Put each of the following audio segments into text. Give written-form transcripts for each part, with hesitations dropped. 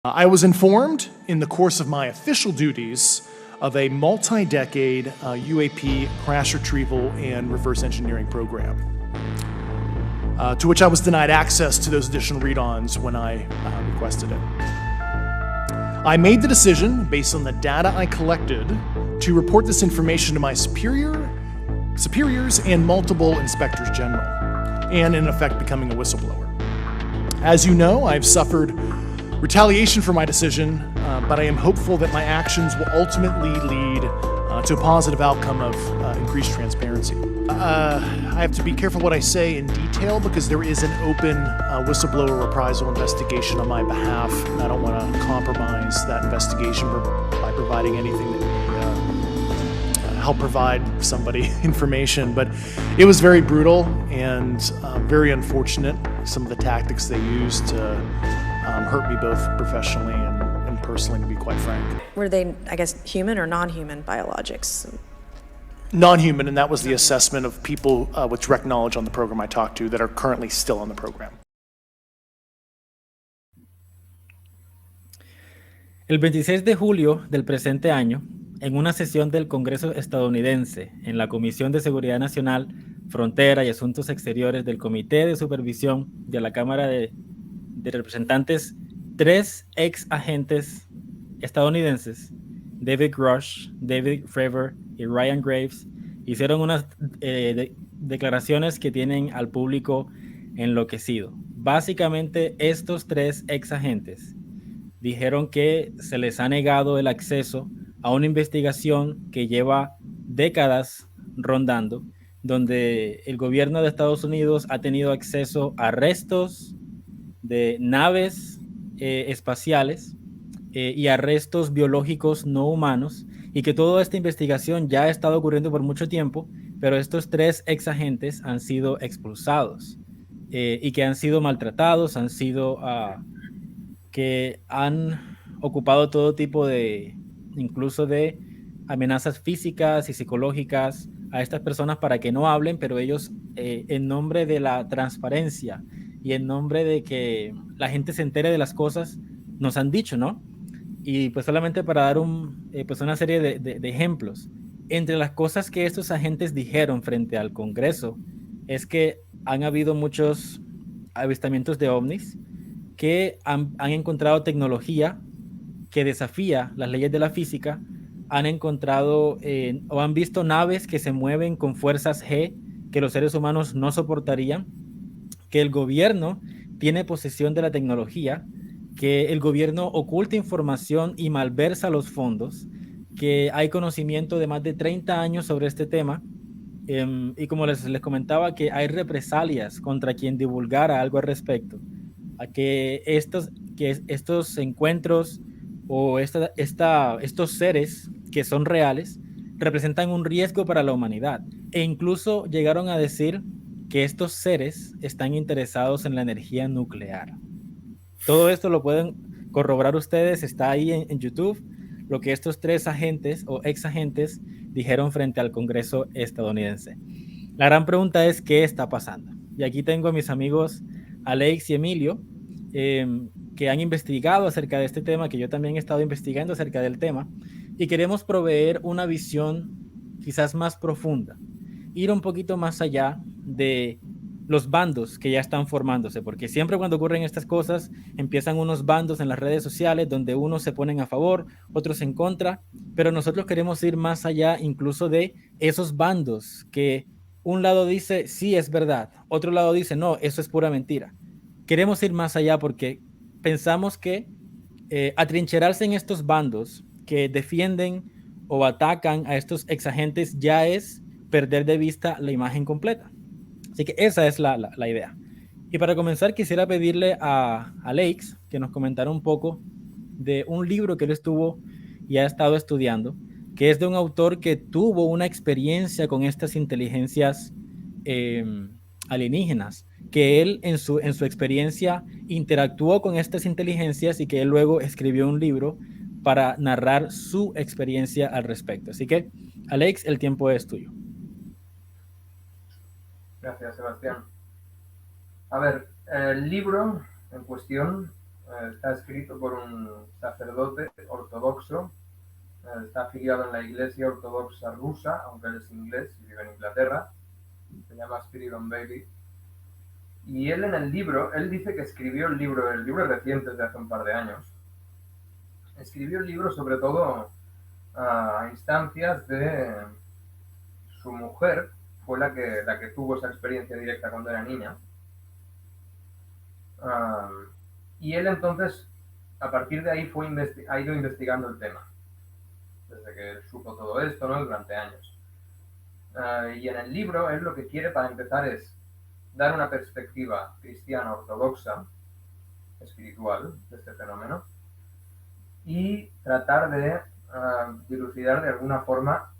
I was informed in the course of my official duties of a multi-decade UAP crash retrieval and reverse engineering program, to which I was denied access to those additional read-ons when I requested it. I made the decision, based on the data I collected, to report this information to my superiors and multiple inspectors general, and in effect becoming a whistleblower. As you know, I've suffered retaliation for my decision, but I am hopeful that my actions will ultimately lead to a positive outcome of increased transparency. I have to be careful what I say in detail because there is an open whistleblower reprisal investigation on my behalf, and I don't want to compromise that investigation by providing anything that may help provide somebody information. But it was very brutal and very unfortunate, some of the tactics they used to hurt me both professionally and personally, to be quite frank. Were they, I guess, human or non-human biologics? Non-human, and that was the assessment of people with direct knowledge on the program I talked to that are currently still on the program. El 26 de julio del presente año, en una sesión del Congreso estadounidense en la Comisión de Seguridad Nacional, Frontera y Asuntos Exteriores del Comité de Supervisión de la Cámara de Representantes, 3 ex agentes estadounidenses, David Grush, David Fravor y Ryan Graves, hicieron unas declaraciones que tienen al público enloquecido. Básicamente, estos 3 ex agentes dijeron que se les ha negado el acceso a una investigación que lleva décadas rondando, donde el gobierno de Estados Unidos ha tenido acceso a restos de naves espaciales y a restos biológicos no humanos, y que toda esta investigación ya ha estado ocurriendo por mucho tiempo, pero estos 3 ex agentes han sido expulsados y que han sido maltratados, que han ocupado todo tipo de, incluso de amenazas físicas y psicológicas a estas personas para que no hablen, pero ellos en nombre de la transparencia y en nombre de que la gente se entere de las cosas, nos han dicho, ¿no? Y pues solamente para dar pues una serie de ejemplos, entre las cosas que estos agentes dijeron frente al Congreso es que han habido muchos avistamientos de ovnis, que han encontrado tecnología que desafía las leyes de la física, han encontrado o han visto naves que se mueven con fuerzas G que los seres humanos no soportarían, que el gobierno tiene posesión de la tecnología, que el gobierno oculta información y malversa los fondos, que hay conocimiento de más de 30 años sobre este tema, y como les comentaba, que hay represalias contra quien divulgara algo al respecto, a que estos encuentros o estos seres que son reales representan un riesgo para la humanidad, e incluso llegaron a decir que estos seres están interesados en la energía nuclear. Todo esto lo pueden corroborar ustedes, está ahí en YouTube, lo que estos 3 agentes o ex agentes dijeron frente al Congreso estadounidense. La gran pregunta es, ¿qué está pasando? Y aquí tengo a mis amigos Alex y Emilio, que han investigado acerca de este tema, que yo también he estado investigando acerca del tema, y queremos proveer una visión quizás más profunda, ir un poquito más allá de los bandos que ya están formándose, porque siempre cuando ocurren estas cosas empiezan unos bandos en las redes sociales donde unos se ponen a favor, otros en contra, pero nosotros queremos ir más allá incluso de esos bandos que un lado dice sí es verdad, otro lado dice no, eso es pura mentira. Queremos ir más allá porque pensamos que atrincherarse en estos bandos que defienden o atacan a estos exagentes ya es perder de vista la imagen completa. Así que esa es la idea. Y para comenzar quisiera pedirle a Alex que nos comentara un poco de un libro que él estuvo y ha estado estudiando, que es de un autor que tuvo una experiencia con estas inteligencias alienígenas, que él en su experiencia interactuó con estas inteligencias y que él luego escribió un libro para narrar su experiencia al respecto. Así que, Alex, el tiempo es tuyo. Gracias, Sebastián. A ver, el libro en cuestión Está escrito por un sacerdote ortodoxo, está afiliado en la Iglesia Ortodoxa Rusa, aunque él es inglés y vive en Inglaterra. Se llama Spiridon Baby. Y él en el libro, él dice que escribió el libro es reciente, de hace un par de años. Escribió el libro sobre todo a instancias de su mujer, fue la que tuvo esa experiencia directa cuando era niña. Y él entonces, a partir de ahí, ha ido investigando el tema, desde que supo todo esto, ¿no? Durante años. Y en el libro, él lo que quiere para empezar es dar una perspectiva cristiana ortodoxa, espiritual, de este fenómeno, y tratar de dilucidar de alguna forma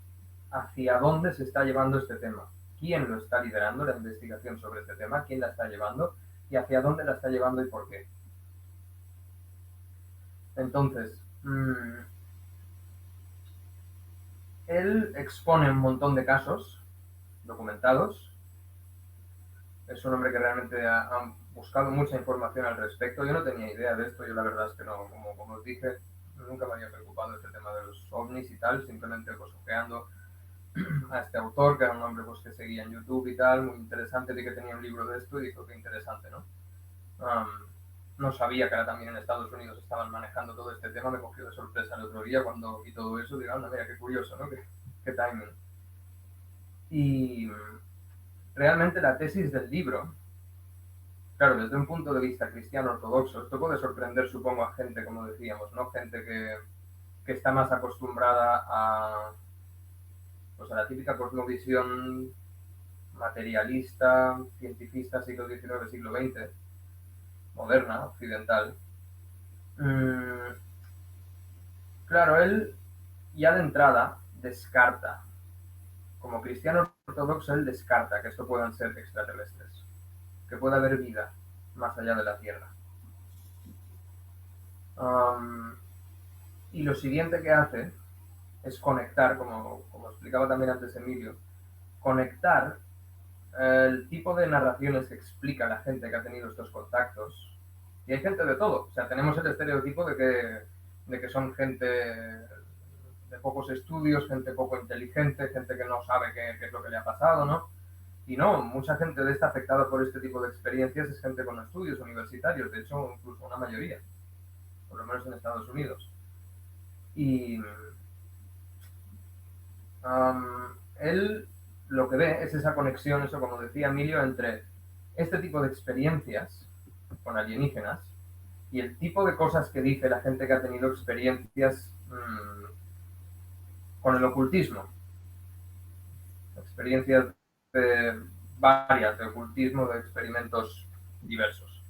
hacia dónde se está llevando este tema, quién lo está liderando, la investigación sobre este tema, quién la está llevando y hacia dónde la está llevando y por qué. Entonces, él expone un montón de casos documentados. Es un hombre que realmente ha buscado mucha información al respecto. Yo no tenía idea de esto, yo la verdad es que no, como os dije, nunca me había preocupado este tema de los ovnis y tal, simplemente pues ojeando a este autor, que era un hombre pues, que seguía en YouTube y tal, muy interesante, vi que tenía un libro de esto y dijo que interesante, ¿no? No sabía que ahora también en Estados Unidos estaban manejando todo este tema, me cogió de sorpresa el otro día cuando vi todo eso, digo, mira, qué curioso, ¿no? Qué timing. Y realmente la tesis del libro, claro, desde un punto de vista cristiano ortodoxo, esto puede sorprender, supongo, a gente, como decíamos, ¿no? Gente que está más acostumbrada pues a la típica cosmovisión materialista, cientifista, siglo XIX, siglo XX, moderna, occidental. Claro, él ya de entrada descarta, como cristiano ortodoxo, él descarta que esto puedan ser extraterrestres, que pueda haber vida más allá de la Tierra. Y lo siguiente que hace es conectar, como explicaba también antes Emilio, conectar el tipo de narraciones que explica la gente que ha tenido estos contactos. Y hay gente de todo. O sea, tenemos el estereotipo de que son gente de pocos estudios, gente poco inteligente, gente que no sabe qué es lo que le ha pasado, ¿no? Y no, mucha gente de esta afectada por este tipo de experiencias es gente con estudios universitarios, de hecho, incluso una mayoría, por lo menos en Estados Unidos. Y él lo que ve es esa conexión, eso como decía Emilio, entre este tipo de experiencias con alienígenas y el tipo de cosas que dice la gente que ha tenido experiencias con el ocultismo. Experiencias varias de ocultismo, de experimentos diversos.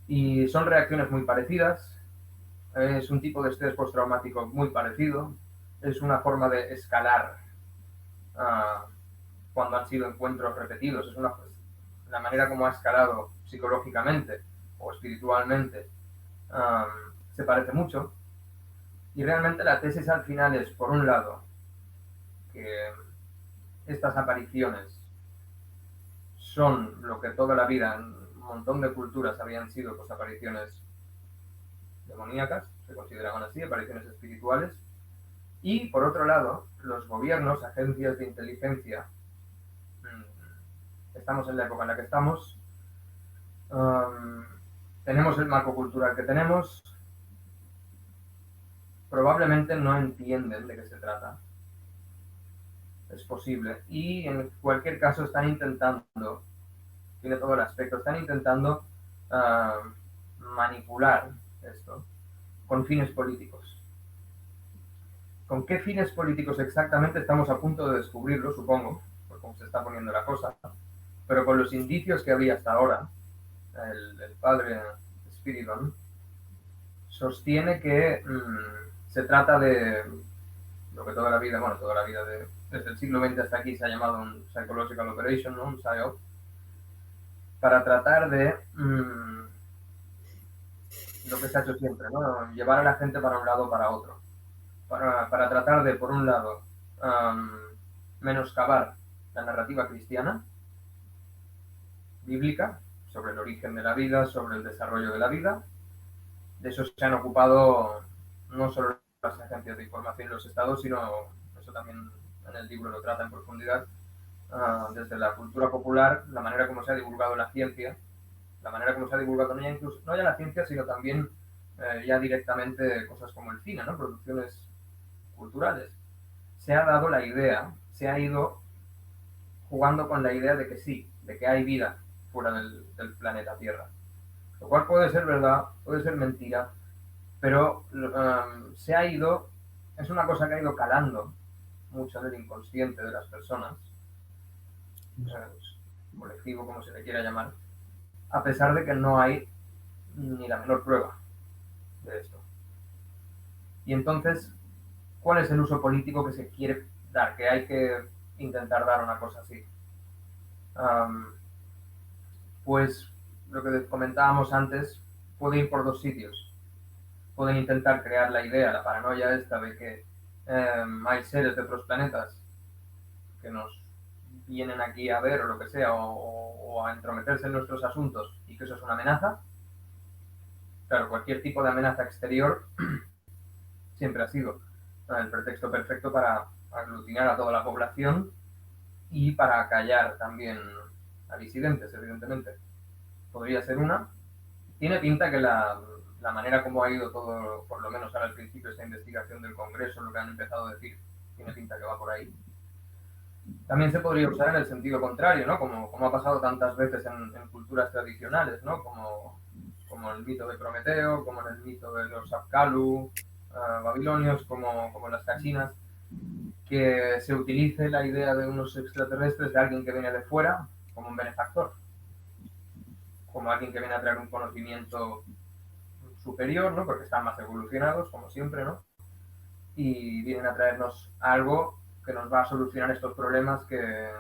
Y son reacciones muy parecidas, es un tipo de estrés postraumático muy parecido, es una forma de escalar cuando han sido encuentros repetidos, es la manera como ha escalado psicológicamente o espiritualmente se parece mucho. Y realmente la tesis al final es, por un lado, que estas apariciones son lo que toda la vida en un montón de culturas habían sido, pues apariciones demoníacas, se consideraban así, apariciones espirituales. Y por otro lado, los gobiernos, agencias de inteligencia, estamos en la época en la que estamos, tenemos el marco cultural que tenemos, probablemente no entienden de qué se trata. Es posible. Y en cualquier caso están intentando, tiene todo el aspecto, están intentando manipular esto con fines políticos. ¿Con qué fines políticos exactamente estamos a punto de descubrirlo, supongo, por cómo se está poniendo la cosa? Pero con los indicios que había hasta ahora, el padre Spiridon sostiene que se trata de lo que toda la vida, desde el siglo XX hasta aquí se ha llamado un Psychological Operation, ¿no? Un PSYOP, para tratar de lo que se ha hecho siempre, ¿no? Llevar a la gente para un lado o para otro. Para tratar de, por un lado, menoscabar la narrativa cristiana, bíblica, sobre el origen de la vida, sobre el desarrollo de la vida, de eso se han ocupado no solo las agencias de información y los estados, sino, eso también en el libro lo trata en profundidad, desde la cultura popular, la manera como se ha divulgado la ciencia, la manera como se ha divulgado no ya, incluso, no ya la ciencia, sino también ya directamente cosas como el cine, ¿no? Producciones culturales. Se ha dado la idea, se ha ido jugando con la idea de que sí, de que hay vida fuera del planeta Tierra. Lo cual puede ser verdad, puede ser mentira, pero se ha ido, es una cosa que ha ido calando mucho en el inconsciente de las personas, colectivo, como se le quiera llamar, a pesar de que no hay ni la menor prueba de esto. Y entonces, ¿cuál es el uso político que se quiere dar? Que hay que intentar dar una cosa así. Pues lo que comentábamos antes puede ir por dos sitios. Pueden intentar crear la idea, la paranoia esta de que hay seres de otros planetas que nos vienen aquí a ver o lo que sea, o a entrometerse en nuestros asuntos, y que eso es una amenaza. Claro, cualquier tipo de amenaza exterior siempre ha sido el pretexto perfecto para aglutinar a toda la población y para callar también a disidentes, evidentemente. Podría ser una. Tiene pinta que la manera como ha ido todo, por lo menos ahora al principio, esta investigación del Congreso, lo que han empezado a decir, tiene pinta que va por ahí. También se podría usar en el sentido contrario, ¿no? Como ha pasado tantas veces en culturas tradicionales, ¿no? Como el mito de Prometeo, como en el mito de los Apkallu, babilonios, como las cachinas, que se utilice la idea de unos extraterrestres, de alguien que viene de fuera, como un benefactor, como alguien que viene a traer un conocimiento superior, ¿no? Porque están más evolucionados, como siempre, ¿no? Y vienen a traernos algo que nos va a solucionar estos problemas que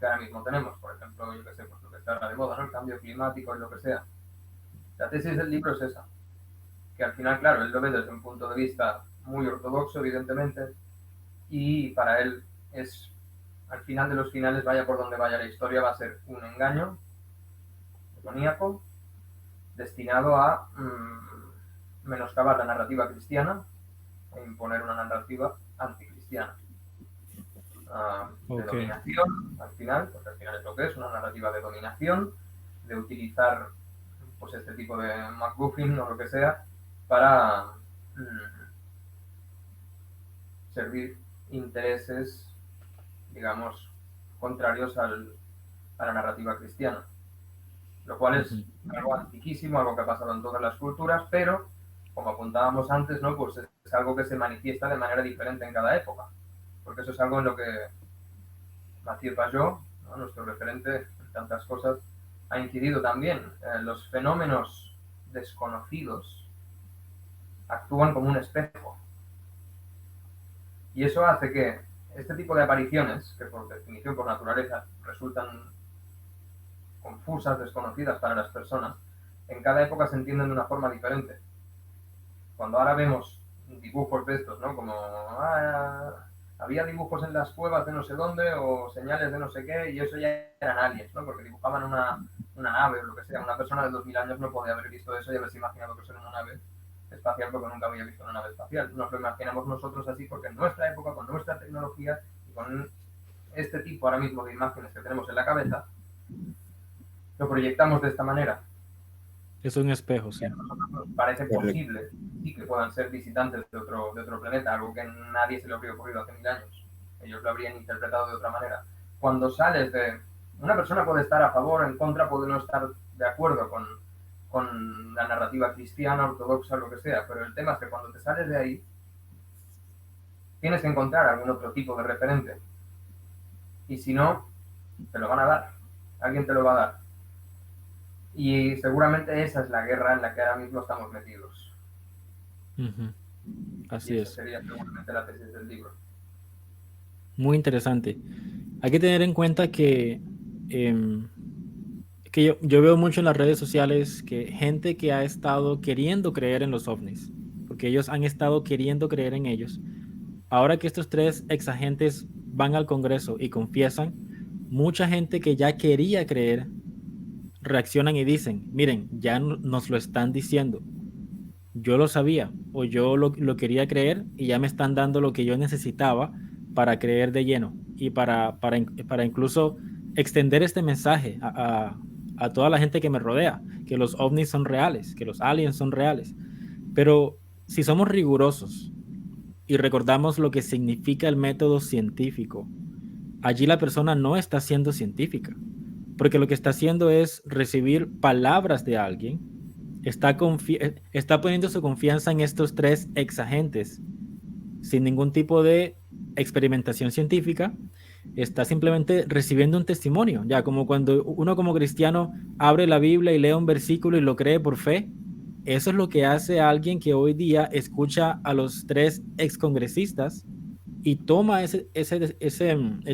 ahora mismo tenemos. Por ejemplo, yo qué sé, pues lo que está ahora de moda, ¿no? El cambio climático y lo que sea. La tesis del libro es esa, que al final, claro, él lo ve desde un punto de vista muy ortodoxo, evidentemente, y para él es, al final de los finales, vaya por donde vaya la historia, va a ser un engaño demoníaco destinado a menoscabar la narrativa cristiana e imponer una narrativa anticristiana. De dominación, al final, porque al final es lo que es, una narrativa de dominación, de utilizar pues este tipo de MacGuffin o lo que sea para servir intereses, digamos, contrarios a la narrativa cristiana. Lo cual es algo antiquísimo, algo que ha pasado en todas las culturas, pero, como apuntábamos antes, ¿no? Pues es algo que se manifiesta de manera diferente en cada época. Porque eso es algo en lo que Mathieu Pajot, ¿no? Nuestro referente en tantas cosas, ha incidido también. Los fenómenos desconocidos actúan como un espejo. Y eso hace que este tipo de apariciones, que por definición, por naturaleza, resultan confusas, desconocidas para las personas, en cada época se entienden de una forma diferente. Cuando ahora vemos dibujos de estos, ¿no? Como había dibujos en las cuevas de no sé dónde o señales de no sé qué, y eso ya eran aliens, ¿no? Porque dibujaban una nave o lo que sea. Una persona de 2000 años no podía haber visto eso y haberse imaginado que eso era una nave espacial porque nunca había visto una nave espacial. Nos lo imaginamos nosotros así porque en nuestra época, con nuestra tecnología y con este tipo ahora mismo de imágenes que tenemos en la cabeza, lo proyectamos de esta manera. Es un espejo, sí. Nos parece posible y que puedan ser visitantes de otro planeta, algo que nadie se le habría ocurrido hace 1000 años. Ellos lo habrían interpretado de otra manera. Cuando sales de... Una persona puede estar a favor o en contra, puede no estar de acuerdo con la narrativa cristiana, ortodoxa, lo que sea, pero el tema es que cuando te sales de ahí, tienes que encontrar algún otro tipo de referente. Y si no, te lo van a dar. Alguien te lo va a dar. Y seguramente esa es la guerra en la que ahora mismo estamos metidos. Así y es. esa sería seguramente la tesis del libro. Muy interesante. Hay que tener en cuenta que yo veo mucho en las redes sociales que gente que ha estado queriendo creer en los ovnis, porque ellos han estado queriendo creer en ellos. Ahora que estos 3 exagentes van al Congreso y confiesan, mucha gente que ya quería creer reaccionan y dicen, miren, ya nos lo están diciendo. yo lo sabía o yo lo quería creer y ya me están dando lo que yo necesitaba para creer de lleno y para incluso extender este mensaje a toda la gente que me rodea, que los ovnis son reales, que los aliens son reales. Pero si somos rigurosos y recordamos lo que significa el método científico, allí la persona no está siendo científica, porque lo que está haciendo es recibir palabras de alguien, está poniendo su confianza en estos tres exagentes sin ningún tipo de experimentación científica, está simplemente recibiendo un testimonio, ya como cuando uno como cristiano abre la Biblia y lee un versículo y lo cree por fe. Eso es lo que hace a alguien que hoy día escucha a los tres excongresistas y toma ese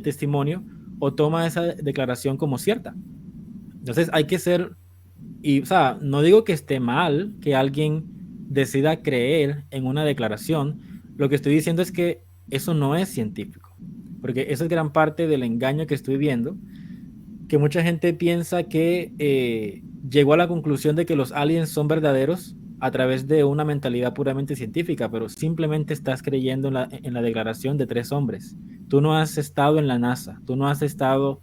testimonio o toma esa declaración como cierta. Entonces hay que ser, y o sea, no digo que esté mal que alguien decida creer en una declaración, lo que estoy diciendo es que eso no es científico, porque eso es gran parte del engaño que estoy viendo, que mucha gente piensa que llegó a la conclusión de que los aliens son verdaderos a través de una mentalidad puramente científica, pero simplemente estás creyendo en la declaración de tres hombres. Tú no has estado en la NASA, tú no has estado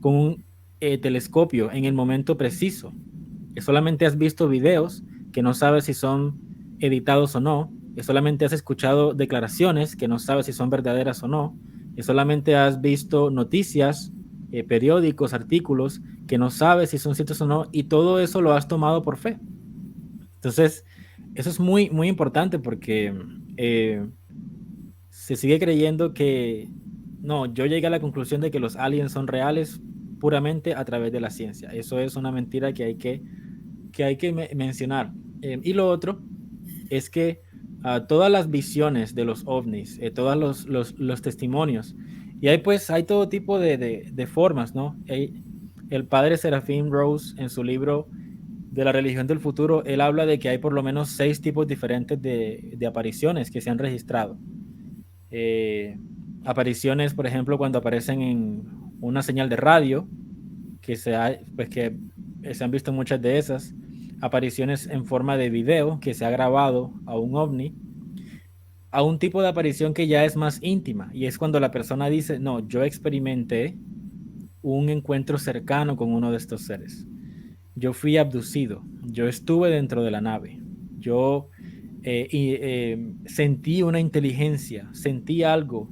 con un telescopio en el momento preciso. Solamente has visto videos que no sabes si son editados o no, que solamente has escuchado declaraciones que no sabes si son verdaderas o no, que solamente has visto noticias, periódicos, artículos que no sabes si son ciertos o no, y todo eso lo has tomado por fe. Entonces, eso es muy, muy importante porque se sigue creyendo que, no, yo llegué a la conclusión de que los aliens son reales puramente a través de la ciencia. Eso es una mentira que hay que mencionar. Y lo otro es que todas las visiones de los ovnis, todos los testimonios, y hay todo tipo de formas, ¿no? El padre Serafín Rose, en su libro de la religión del futuro, él habla de que hay por lo menos 6 tipos diferentes de apariciones que se han registrado. Eh, Apariciones, por ejemplo, cuando aparecen en una señal de radio, pues que se han visto muchas de esas. Apariciones en forma de video que se ha grabado a un ovni, a un tipo de aparición que ya es más íntima, y es cuando la persona dice, no, yo experimenté un encuentro cercano con uno de estos seres. Yo fui abducido, yo estuve dentro de la nave, yo sentí una inteligencia, sentí algo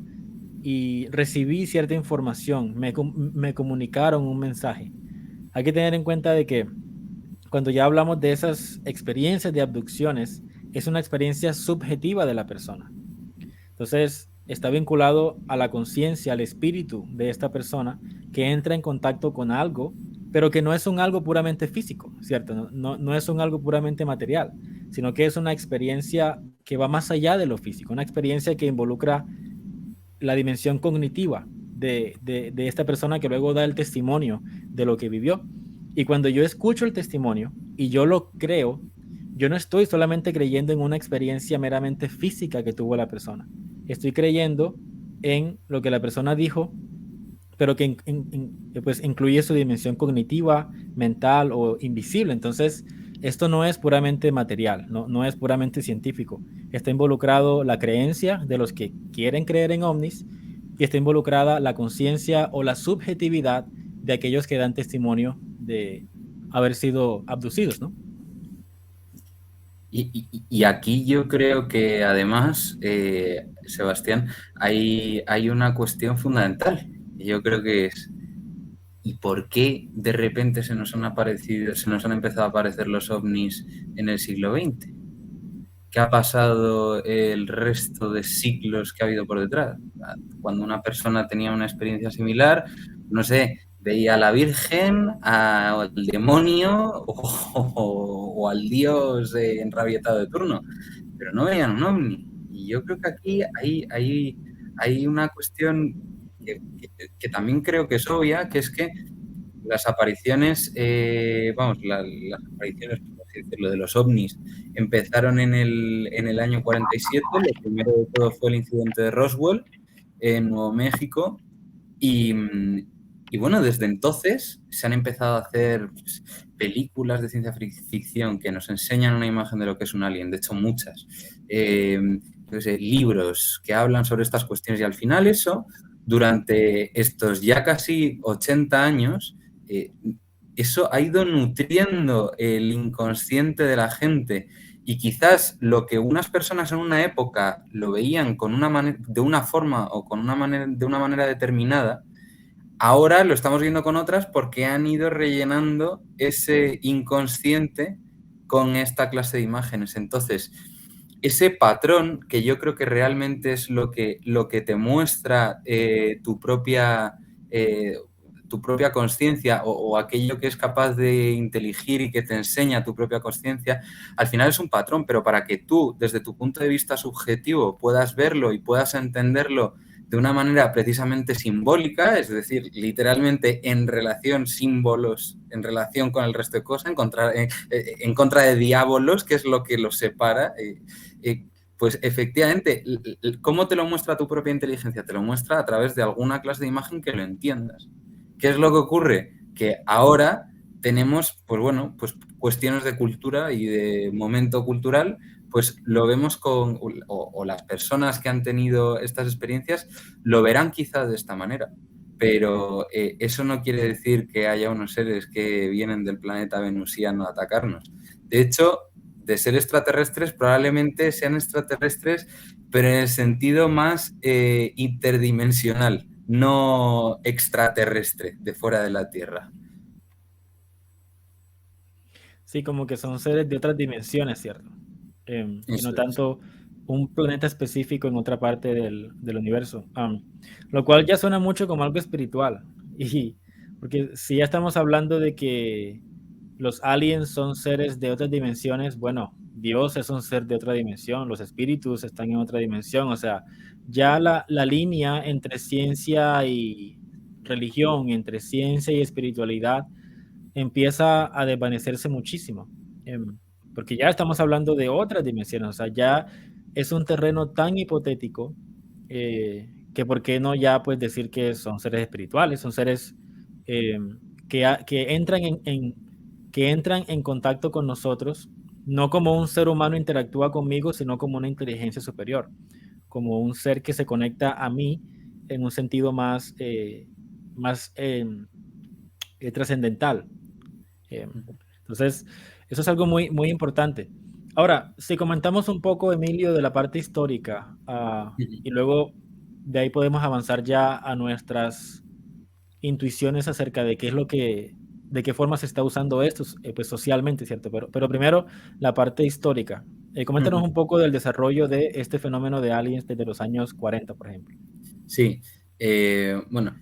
y recibí cierta información, me comunicaron un mensaje. Hay que tener en cuenta de que cuando ya hablamos de esas experiencias de abducciones, es una experiencia subjetiva de la persona. Entonces, está vinculado a la conciencia, al espíritu de esta persona que entra en contacto con algo, pero que no es un algo puramente físico, ¿cierto? No es un algo puramente material, sino que es una experiencia que va más allá de lo físico, una experiencia que involucra la dimensión cognitiva de esta persona que luego da el testimonio de lo que vivió. Y cuando yo escucho el testimonio y yo lo creo, yo no estoy solamente creyendo en una experiencia meramente física que tuvo la persona. Estoy creyendo en lo que la persona dijo, pero que pues incluye su dimensión cognitiva, mental o invisible. Entonces, esto no es puramente material, no es puramente científico. Está involucrado la creencia de los que quieren creer en ovnis y está involucrada la conciencia o la subjetividad de aquellos que dan testimonio de haber sido abducidos, ¿no? Y aquí yo creo que además, Sebastián, hay una cuestión fundamental. Yo creo que es, ¿y por qué de repente se nos han empezado a aparecer los ovnis en el siglo XX? ¿Qué ha pasado el resto de siglos que ha habido por detrás? Cuando una persona tenía una experiencia similar, no sé, veía a la Virgen, al demonio o al Dios enrabietado de turno, pero no veían un ovni. Y yo creo que aquí hay una cuestión que también creo que es obvia, que es que las apariciones, las apariciones, por así decirlo, de los ovnis empezaron en el año 47. Lo primero de todo fue el incidente de Roswell en Nuevo México y Y bueno, desde entonces se han empezado a hacer pues, películas de ciencia ficción que nos enseñan una imagen de lo que es un alien, de hecho muchas. Yo qué sé, libros que hablan sobre estas cuestiones y al final eso, durante estos ya casi 80 años, eso ha ido nutriendo el inconsciente de la gente y quizás lo que unas personas en una época lo veían con de una forma o de una manera determinada, ahora lo estamos viendo con otras porque han ido rellenando ese inconsciente con esta clase de imágenes. Entonces, ese patrón, que yo creo que realmente es lo que te muestra tu propia consciencia o aquello que es capaz de inteligir y que te enseña tu propia consciencia, al final es un patrón, pero para que tú, desde tu punto de vista subjetivo, puedas verlo y puedas entenderlo de una manera precisamente simbólica, es decir, literalmente en relación símbolos, en relación con el resto de cosas, en contra de diabolos, que es lo que los separa, pues efectivamente, ¿cómo te lo muestra tu propia inteligencia? Te lo muestra a través de alguna clase de imagen que lo entiendas. ¿Qué es lo que ocurre? Que ahora tenemos, pues bueno, pues cuestiones de cultura y de momento cultural, pues lo vemos o las personas que han tenido estas experiencias lo verán quizá de esta manera, pero eso no quiere decir que haya unos seres que vienen del planeta venusiano a atacarnos. De hecho, de ser extraterrestres probablemente sean extraterrestres, pero en el sentido más interdimensional, no extraterrestre, de fuera de la Tierra. Sí, como que son seres de otras dimensiones, ¿cierto? Y no Eso es. tanto un planeta específico en otra parte del universo. Lo cual ya suena mucho como algo espiritual. Y porque si ya estamos hablando de que los aliens son seres de otras dimensiones, bueno, Dios es un ser de otra dimensión, los espíritus están en otra dimensión, o sea, ya la línea entre ciencia y religión, entre ciencia y espiritualidad, empieza a desvanecerse muchísimo, porque ya estamos hablando de otras dimensiones, o sea, ya es un terreno tan hipotético que por qué no ya pues decir que son seres espirituales, son seres que entran en contacto con nosotros, no como un ser humano interactúa conmigo, sino como una inteligencia superior, como un ser que se conecta a mí en un sentido más trascendental. Entonces, eso es algo muy, muy importante. Ahora, si comentamos un poco, Emilio, de la parte histórica, y luego de ahí podemos avanzar ya a nuestras intuiciones acerca de qué es de qué forma se está usando esto, pues socialmente, ¿cierto? Pero primero, la parte histórica. Coméntanos un poco del desarrollo de este fenómeno de aliens desde los años 40, por ejemplo. Sí, bueno,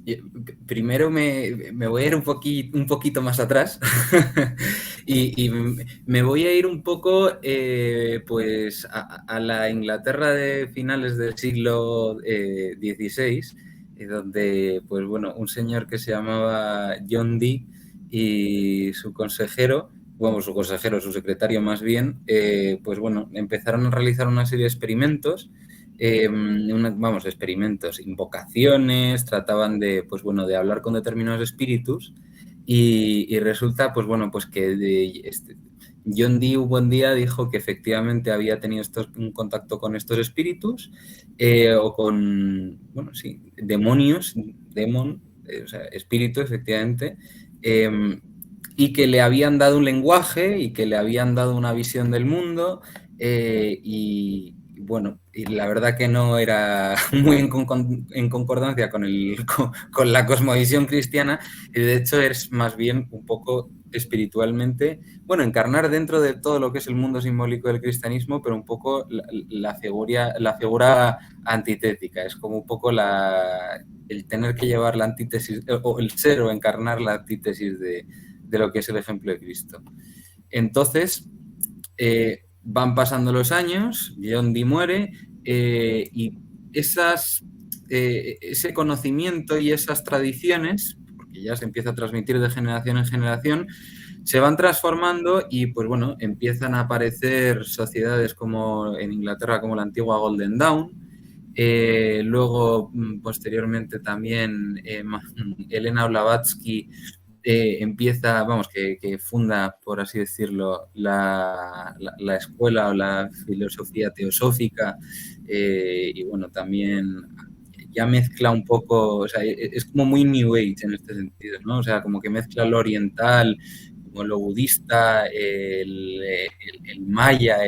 primero me voy a ir un poquito más atrás y me voy a ir un poco pues a la Inglaterra de finales del siglo XVI, donde pues bueno, un señor que se llamaba John Dee y su consejero, su secretario más bien, pues bueno, empezaron a realizar una serie de experimentos, experimentos, invocaciones, trataban de, pues bueno, de hablar con determinados espíritus y resulta, pues bueno, pues que John Dee un buen día dijo que efectivamente había tenido un contacto con estos espíritus o con, bueno, sí, demonios, o sea, espíritu, efectivamente, y que le habían dado un lenguaje y que le habían dado una visión del mundo y bueno, y la verdad que no era muy en concordancia con la cosmovisión cristiana y de hecho es más bien un poco espiritualmente, bueno, encarnar dentro de todo lo que es el mundo simbólico del cristianismo, pero un poco la figura antitética, es como un poco el tener que llevar la antítesis, o el ser o encarnar la antítesis de lo que es el ejemplo de Cristo. Entonces, van pasando los años, John Dee muere y ese conocimiento y esas tradiciones, porque ya se empieza a transmitir de generación en generación, se van transformando y pues bueno, empiezan a aparecer sociedades como en Inglaterra como la antigua Golden Dawn, Luego, posteriormente también, Elena Blavatsky empieza, vamos, que funda, por así decirlo, la escuela o la filosofía teosófica, y bueno, también ya mezcla un poco, o sea, es como muy New Age en este sentido, ¿no? O sea, como que mezcla lo oriental, como lo budista, el maya,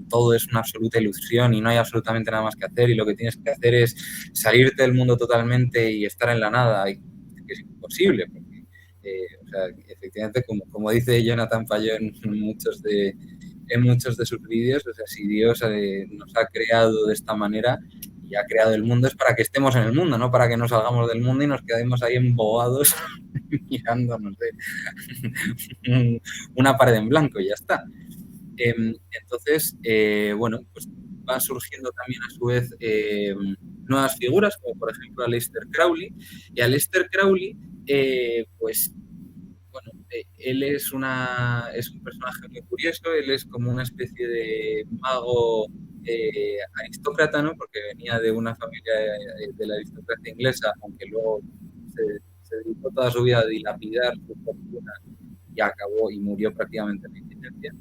todo es una absoluta ilusión y no hay absolutamente nada más que hacer y lo que tienes que hacer es salirte del mundo totalmente y estar en la nada, y que es imposible, porque, o sea, efectivamente, como dice Jonathan Payón en muchos de sus vídeos, o sea, si Dios nos ha creado de esta manera y ha creado el mundo es para que estemos en el mundo, no para que nos salgamos del mundo y nos quedemos ahí embobados mirando, no sé, una pared en blanco y ya está. Entonces, bueno, pues van surgiendo también a su vez nuevas figuras, como por ejemplo Aleister Crowley. Y Aleister Crowley, pues bueno, él es un personaje muy curioso, él es como una especie de mago aristócrata, ¿no? Porque venía de una familia de la aristocracia inglesa, aunque luego se dedicó toda su vida a dilapidar su fortuna y acabó y murió prácticamente en la indigencia.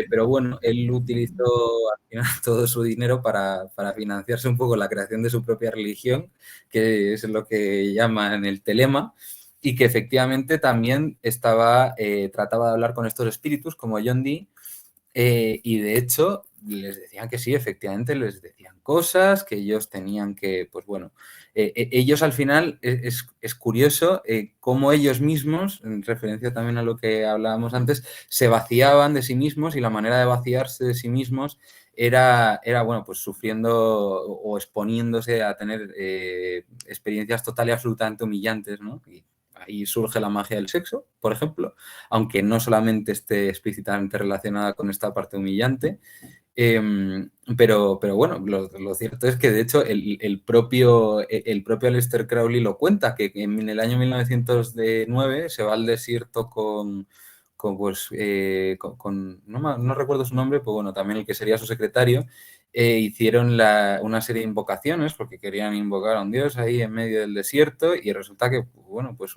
Pero bueno, él utilizó al final todo su dinero para financiarse un poco la creación de su propia religión, que es lo que llaman el telema, y que efectivamente también trataba de hablar con estos espíritus como John Dee, y de hecho les decían que sí, efectivamente les decían cosas, que ellos tenían que, pues bueno, ellos al final es curioso cómo ellos mismos, en referencia también a lo que hablábamos antes, se vaciaban de sí mismos y la manera de vaciarse de sí mismos era bueno, pues sufriendo o exponiéndose a tener experiencias total y absolutamente humillantes, ¿no? Y ahí surge la magia del sexo, por ejemplo, aunque no solamente esté explícitamente relacionada con esta parte humillante. Pero bueno, lo cierto es que de hecho el propio Aleister Crowley lo cuenta, que en el año 1909 se va al desierto no recuerdo su nombre, pues bueno, también el que sería su secretario, hicieron una serie de invocaciones porque querían invocar a un dios ahí en medio del desierto y resulta que, bueno, pues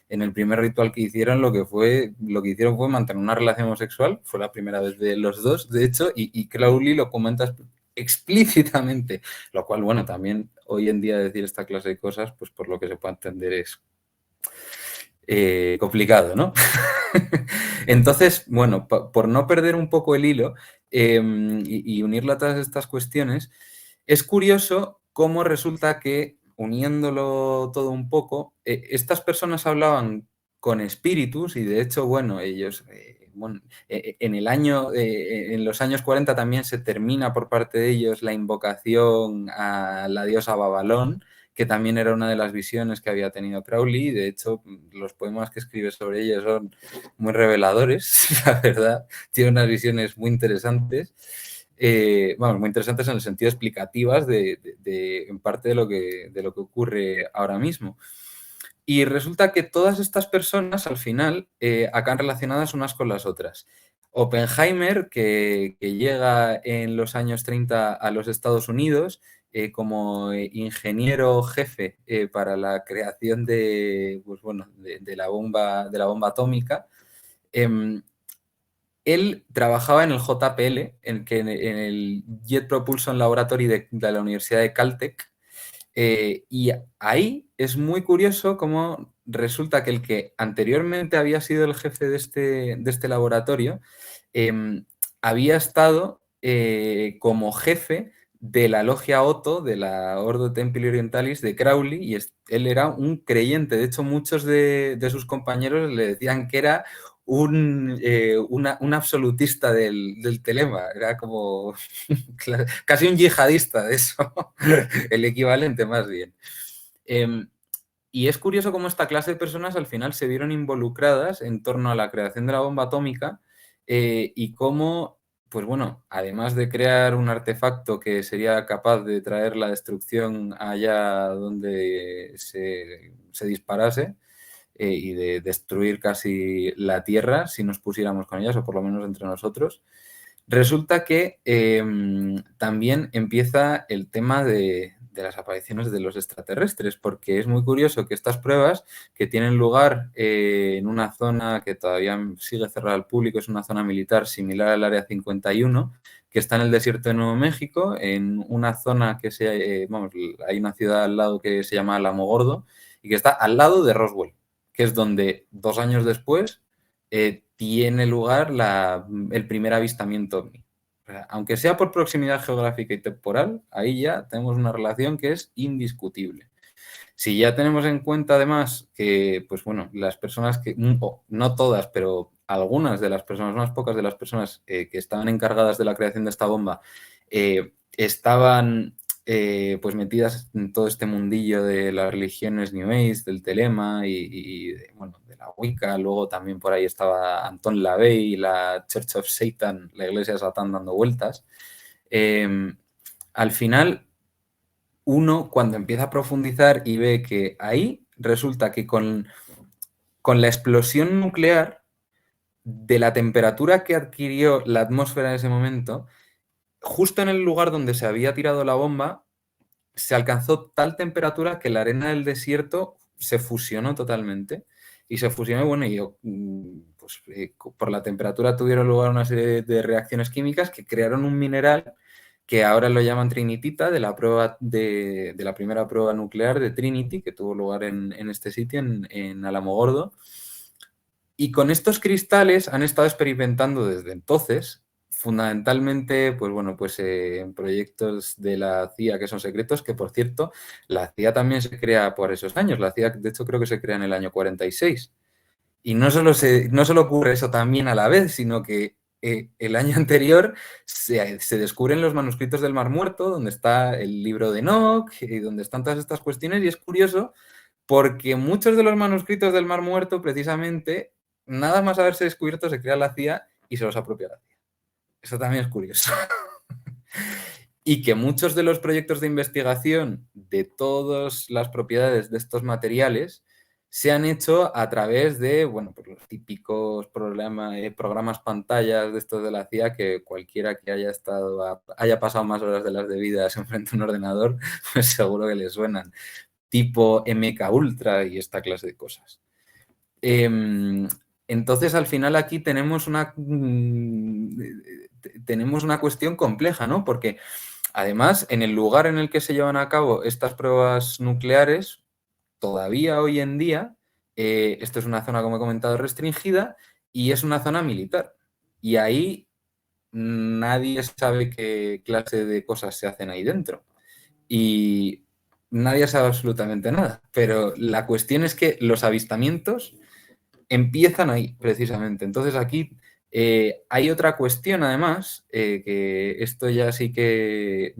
en el primer ritual que hicieron lo que hicieron fue mantener una relación homosexual, fue la primera vez de los dos, de hecho, y Crowley lo comenta explícitamente, lo cual, bueno, también hoy en día decir esta clase de cosas, pues por lo que se puede entender es complicado, ¿no? Entonces, bueno, por no perder un poco el hilo y unirlo a todas estas cuestiones, es curioso cómo resulta que, uniéndolo todo un poco, estas personas hablaban con espíritus y de hecho, bueno, ellos, en los años 40 también se termina por parte de ellos la invocación a la diosa Babalón, que también era una de las visiones que había tenido Crowley. De hecho, los poemas que escribe sobre ella son muy reveladores, la verdad. Tiene unas visiones muy interesantes. Muy interesantes en el sentido explicativas en parte de lo que ocurre ahora mismo. Y resulta que todas estas personas al final acaban relacionadas unas con las otras. Oppenheimer, que llega en los años 30 a los Estados Unidos como ingeniero jefe para la creación de la bomba atómica, él trabajaba en el JPL, en el Jet Propulsion Laboratory de la Universidad de Caltech, y ahí es muy curioso cómo resulta que el que anteriormente había sido el jefe de este laboratorio había estado como jefe de la logia Otto, de la Ordo Templi Orientalis de Crowley, y él era un creyente. De hecho, muchos de sus compañeros le decían que era un absolutista del telema, era como casi un yihadista de eso, el equivalente más bien. Y es curioso cómo esta clase de personas al final se vieron involucradas en torno a la creación de la bomba atómica y cómo, pues bueno, además de crear un artefacto que sería capaz de traer la destrucción allá donde se disparase, y de destruir casi la Tierra si nos pusiéramos con ellas, o por lo menos entre nosotros, Resulta que también empieza el tema de las apariciones de los extraterrestres, porque es muy curioso que estas pruebas que tienen lugar en una zona que todavía sigue cerrada al público, es una zona militar similar al Área 51, que está en el desierto de Nuevo México, en una zona que hay una ciudad al lado que se llama Alamogordo y que está al lado de Roswell, que es donde 2 años después tiene lugar el primer avistamiento ovni. O sea, aunque sea por proximidad geográfica y temporal, ahí ya tenemos una relación que es indiscutible. Si ya tenemos en cuenta además que, pues bueno, las personas que, no todas, pero algunas de las personas, unas pocas de las personas que estaban encargadas de la creación de esta bomba, estaban pues metidas en todo este mundillo de las religiones New Age, del Telema y de la Wicca. Luego también por ahí estaba Anton LaVey y la Church of Satan, la iglesia de Satán dando vueltas. Al final, uno cuando empieza a profundizar y ve que ahí resulta que con la explosión nuclear, de la temperatura que adquirió la atmósfera en ese momento, justo en el lugar donde se había tirado la bomba, se alcanzó tal temperatura que la arena del desierto se fusionó totalmente. Y se fusionó, bueno, y pues, por la temperatura tuvieron lugar una serie de reacciones químicas que crearon un mineral que ahora lo llaman trinitita, de la prueba de la primera prueba nuclear de Trinity, que tuvo lugar en este sitio, en Alamogordo. Y con estos cristales han estado experimentando desde entonces, fundamentalmente, pues bueno, pues en proyectos de la CIA que son secretos, que por cierto, la CIA también se crea por esos años. La CIA, de hecho, creo que se crea en el año 46. Y no solo ocurre eso también a la vez, sino que el año anterior se descubren los manuscritos del Mar Muerto, donde está el libro de Enoch y donde están todas estas cuestiones. Y es curioso porque muchos de los manuscritos del Mar Muerto, precisamente, nada más haberse descubierto, se crea la CIA y se los apropia la CIA. Eso también es curioso. Y que muchos de los proyectos de investigación de todas las propiedades de estos materiales se han hecho a través de, bueno, pues los típicos programas pantallas de estos de la CIA que cualquiera que haya pasado más horas de las debidas enfrente a un ordenador, pues seguro que le suenan. Tipo MK Ultra y esta clase de cosas. Entonces, al final aquí tenemos una cuestión compleja, ¿no? Porque además, en el lugar en el que se llevan a cabo estas pruebas nucleares, todavía hoy en día, esto es una zona, como he comentado, restringida y es una zona militar. Y ahí nadie sabe qué clase de cosas se hacen ahí dentro. Y nadie sabe absolutamente nada. Pero la cuestión es que los avistamientos empiezan ahí, precisamente. Entonces aquí hay otra cuestión, además, que esto ya sí que...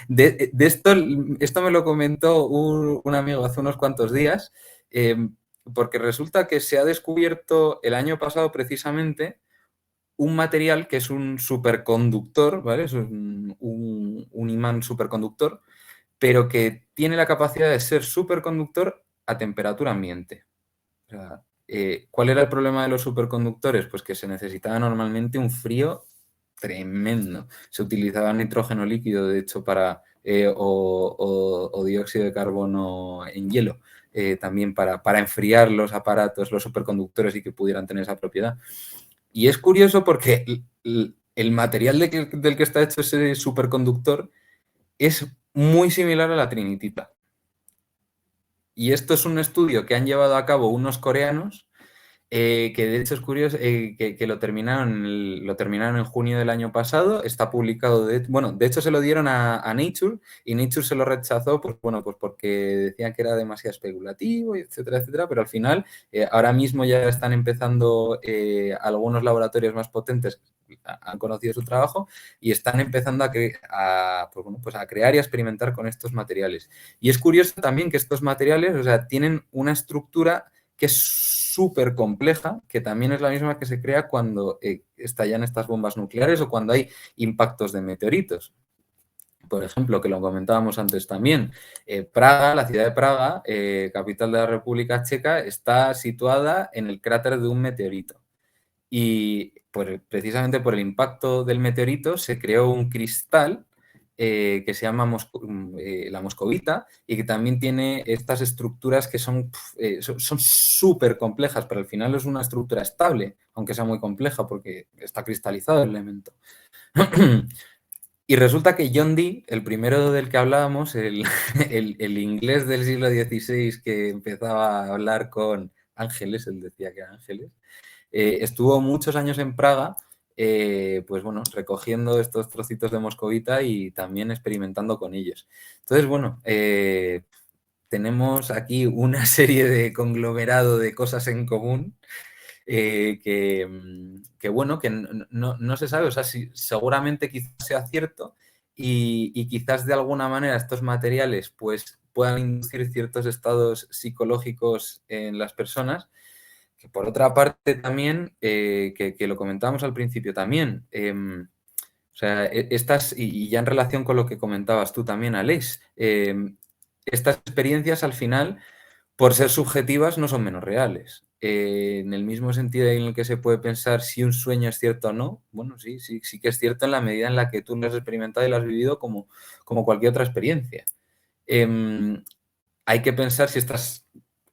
de esto me lo comentó un amigo hace unos cuantos días, porque resulta que se ha descubierto el año pasado precisamente un material que es un superconductor, ¿vale? Es un imán superconductor, pero que tiene la capacidad de ser superconductor a temperatura ambiente. O sea, ¿cuál era el problema de los superconductores? Pues que se necesitaba normalmente un frío tremendo. Se utilizaba nitrógeno líquido, de hecho, o dióxido de carbono en hielo, también para enfriar los aparatos, los superconductores y que pudieran tener esa propiedad. Y es curioso porque el material del que está hecho ese superconductor es muy similar a la trinitita. Y esto es un estudio que han llevado a cabo unos coreanos, que de hecho es curioso, que lo terminaron en junio del año pasado. Está publicado, de hecho se lo dieron a Nature y Nature se lo rechazó, pues porque decían que era demasiado especulativo, etcétera, etcétera, pero al final ahora mismo ya están empezando algunos laboratorios más potentes, han conocido su trabajo y están empezando a crear y a experimentar con estos materiales. Y es curioso también que estos materiales, o sea, tienen una estructura que es súper compleja, que también es la misma que se crea cuando estallan estas bombas nucleares o cuando hay impactos de meteoritos. Por ejemplo, que lo comentábamos antes también, Praga, la ciudad de Praga, capital de la República Checa, está situada en el cráter de un meteorito. y precisamente por el impacto del meteorito se creó un cristal que se llama la moscovita y que también tiene estas estructuras que son súper complejas, pero al final es una estructura estable, aunque sea muy compleja porque está cristalizado el elemento. Y resulta que John Dee, el primero del que hablábamos, el inglés del siglo XVI que empezaba a hablar con ángeles, él decía que eran ángeles, estuvo muchos años en Praga, pues bueno, recogiendo estos trocitos de moscovita y también experimentando con ellos. Entonces, bueno, tenemos aquí una serie de conglomerado de cosas en común que bueno, que no se sabe, o sea, seguramente quizás sea cierto y quizás de alguna manera estos materiales pues puedan inducir ciertos estados psicológicos en las personas, que por otra parte también, que lo comentábamos al principio también, o sea, estas, y ya en relación con lo que comentabas tú también, Alex, estas experiencias al final, por ser subjetivas, no son menos reales. En el mismo sentido en el que se puede pensar si un sueño es cierto o no, bueno, sí que es cierto en la medida en la que tú lo has experimentado y lo has vivido como cualquier otra experiencia. Hay que pensar si estas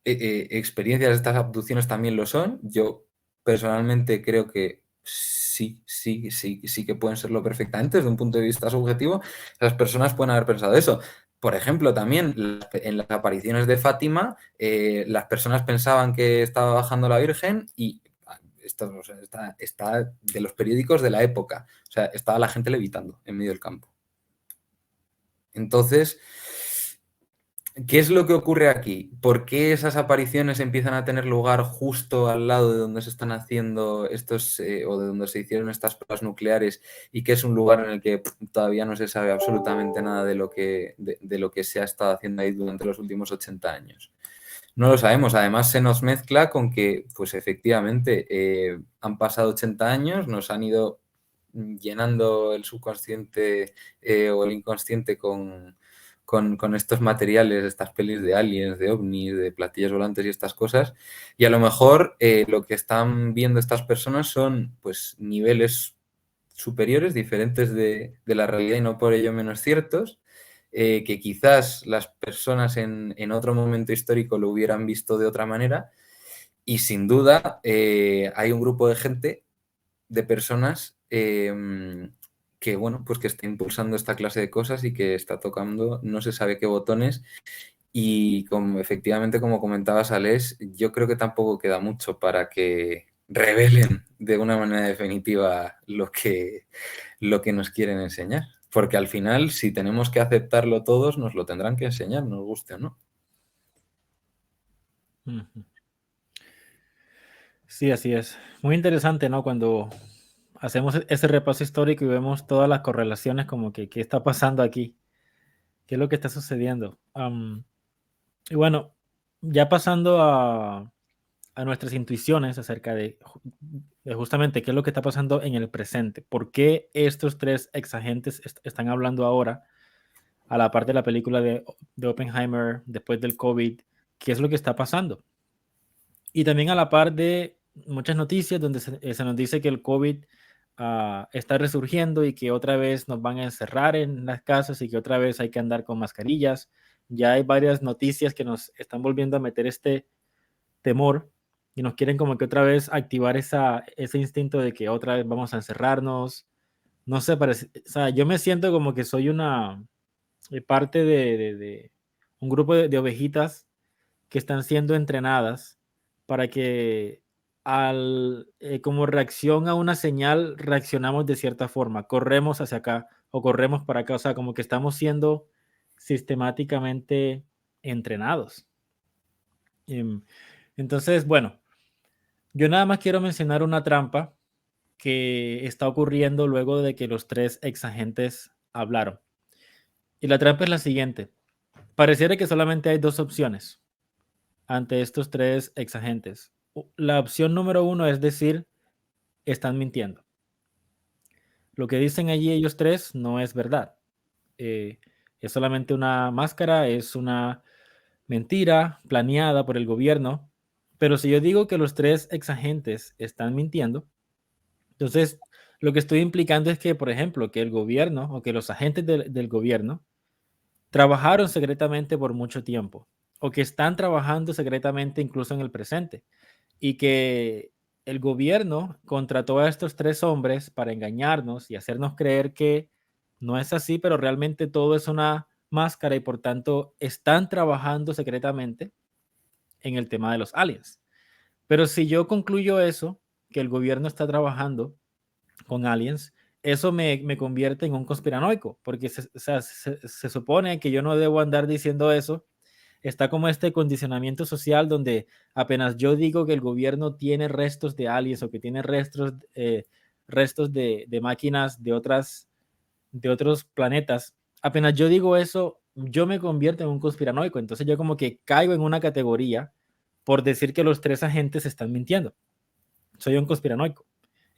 experiencias, estas abducciones también lo son. Yo personalmente creo que sí que pueden serlo perfectamente desde un punto de vista subjetivo. Las personas pueden haber pensado eso. Por ejemplo, también en las apariciones de Fátima, las personas pensaban que estaba bajando la Virgen y esto, o sea, está de los periódicos de la época. O sea, estaba la gente levitando en medio del campo. Entonces, ¿qué es lo que ocurre aquí? ¿Por qué esas apariciones empiezan a tener lugar justo al lado de donde se están haciendo estos, o de donde se hicieron estas pruebas nucleares, y que es un lugar en el que todavía no se sabe absolutamente nada de lo que se ha estado haciendo ahí durante los últimos 80 años? No lo sabemos. Además, se nos mezcla con que, pues efectivamente, han pasado 80 años, nos han ido llenando el subconsciente o el inconsciente con estos materiales, estas pelis de aliens, de ovnis, de platillos volantes y estas cosas, y a lo mejor lo que están viendo estas personas son pues niveles superiores, diferentes de la realidad y no por ello menos ciertos, que quizás las personas en otro momento histórico lo hubieran visto de otra manera, y sin duda hay un grupo de gente, de personas que, bueno, pues que está impulsando esta clase de cosas y que está tocando no se sabe qué botones, y efectivamente, como comentabas, Alex, yo creo que tampoco queda mucho para que revelen de una manera definitiva lo que nos quieren enseñar. Porque al final, si tenemos que aceptarlo todos, nos lo tendrán que enseñar, nos guste o no. Sí, así es. Muy interesante, ¿no? Cuando hacemos ese repaso histórico y vemos todas las correlaciones, como que qué está pasando aquí, qué es lo que está sucediendo. Y bueno, ya pasando a nuestras intuiciones acerca de justamente qué es lo que está pasando en el presente. ¿Por qué estos tres exagentes están hablando ahora, a la par de la película de Oppenheimer, después del COVID? ¿Qué es lo que está pasando? Y también a la par de muchas noticias donde se nos dice que el COVID está resurgiendo y que otra vez nos van a encerrar en las casas y que otra vez hay que andar con mascarillas. Ya hay varias noticias que nos están volviendo a meter este temor y nos quieren como que otra vez activar ese instinto de que otra vez vamos a encerrarnos. No sé, o sea, yo me siento como que soy una parte de un grupo de ovejitas que están siendo entrenadas para que como reacción a una señal reaccionamos de cierta forma, corremos hacia acá o corremos para acá, o sea, como que estamos siendo sistemáticamente entrenados. Entonces, bueno, yo nada más quiero mencionar una trampa que está ocurriendo luego de que los tres exagentes hablaron. Y la trampa es la siguiente. Pareciera que solamente hay dos opciones ante estos tres exagentes. La opción número uno es decir, están mintiendo. Lo que dicen allí ellos tres no es verdad. Es solamente una máscara, es una mentira planeada por el gobierno. Pero si yo digo que los tres exagentes están mintiendo, Entonces, lo que estoy implicando es que, por ejemplo, que el gobierno o que los agentes del gobierno trabajaron secretamente por mucho tiempo o que están trabajando secretamente incluso en el presente y que el gobierno contrató a estos tres hombres para engañarnos y hacernos creer que no es así, pero realmente todo es una máscara y por tanto están trabajando secretamente en el tema de los aliens. Pero si yo concluyo eso, que el gobierno está trabajando con aliens, eso me convierte en un conspiranoico, porque o sea, se supone que yo no debo andar diciendo eso. Está como este condicionamiento social donde apenas yo digo que el gobierno tiene restos de aliens o que tiene restos de máquinas de otros planetas, apenas yo digo eso, yo me convierto en un conspiranoico. Entonces yo como que caigo en una categoría por decir que los tres agentes están mintiendo. Soy un conspiranoico.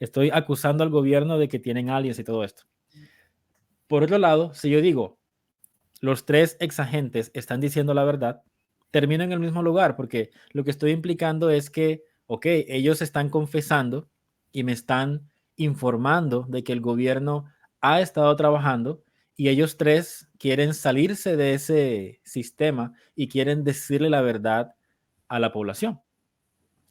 Estoy acusando al gobierno de que tienen aliens y todo esto. Por otro lado, si yo digo, los tres exagentes están diciendo la verdad, termino en el mismo lugar, porque lo que estoy implicando es que, ok, ellos están confesando y me están informando de que el gobierno ha estado trabajando y ellos tres quieren salirse de ese sistema y quieren decirle la verdad a la población.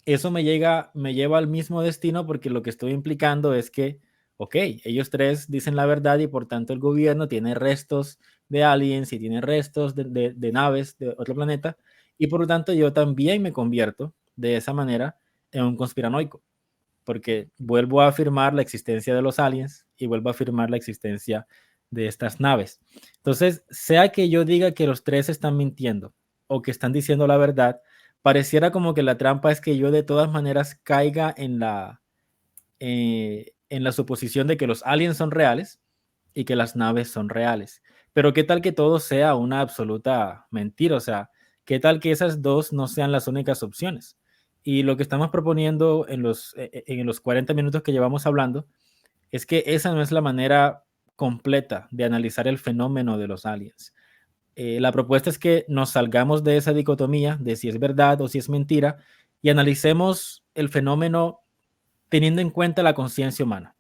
Eso me lleva al mismo destino porque lo que estoy implicando es que, ok, ellos tres dicen la verdad y por tanto el gobierno tiene restos de aliens y tiene restos de naves de otro planeta y por lo tanto yo también me convierto de esa manera en un conspiranoico porque vuelvo a afirmar la existencia de los aliens y vuelvo a afirmar la existencia de estas naves. Entonces, sea que yo diga que los tres están mintiendo o que están diciendo la verdad, pareciera como que la trampa es que yo de todas maneras caiga en la suposición de que los aliens son reales y que las naves son reales. Pero qué tal que todo sea una absoluta mentira, o sea, qué tal que esas dos no sean las únicas opciones. Y lo que estamos proponiendo en los 40 minutos que llevamos hablando es que esa no es la manera completa de analizar el fenómeno de los aliens. La propuesta es que nos salgamos de esa dicotomía de si es verdad o si es mentira y analicemos el fenómeno teniendo en cuenta la conciencia humana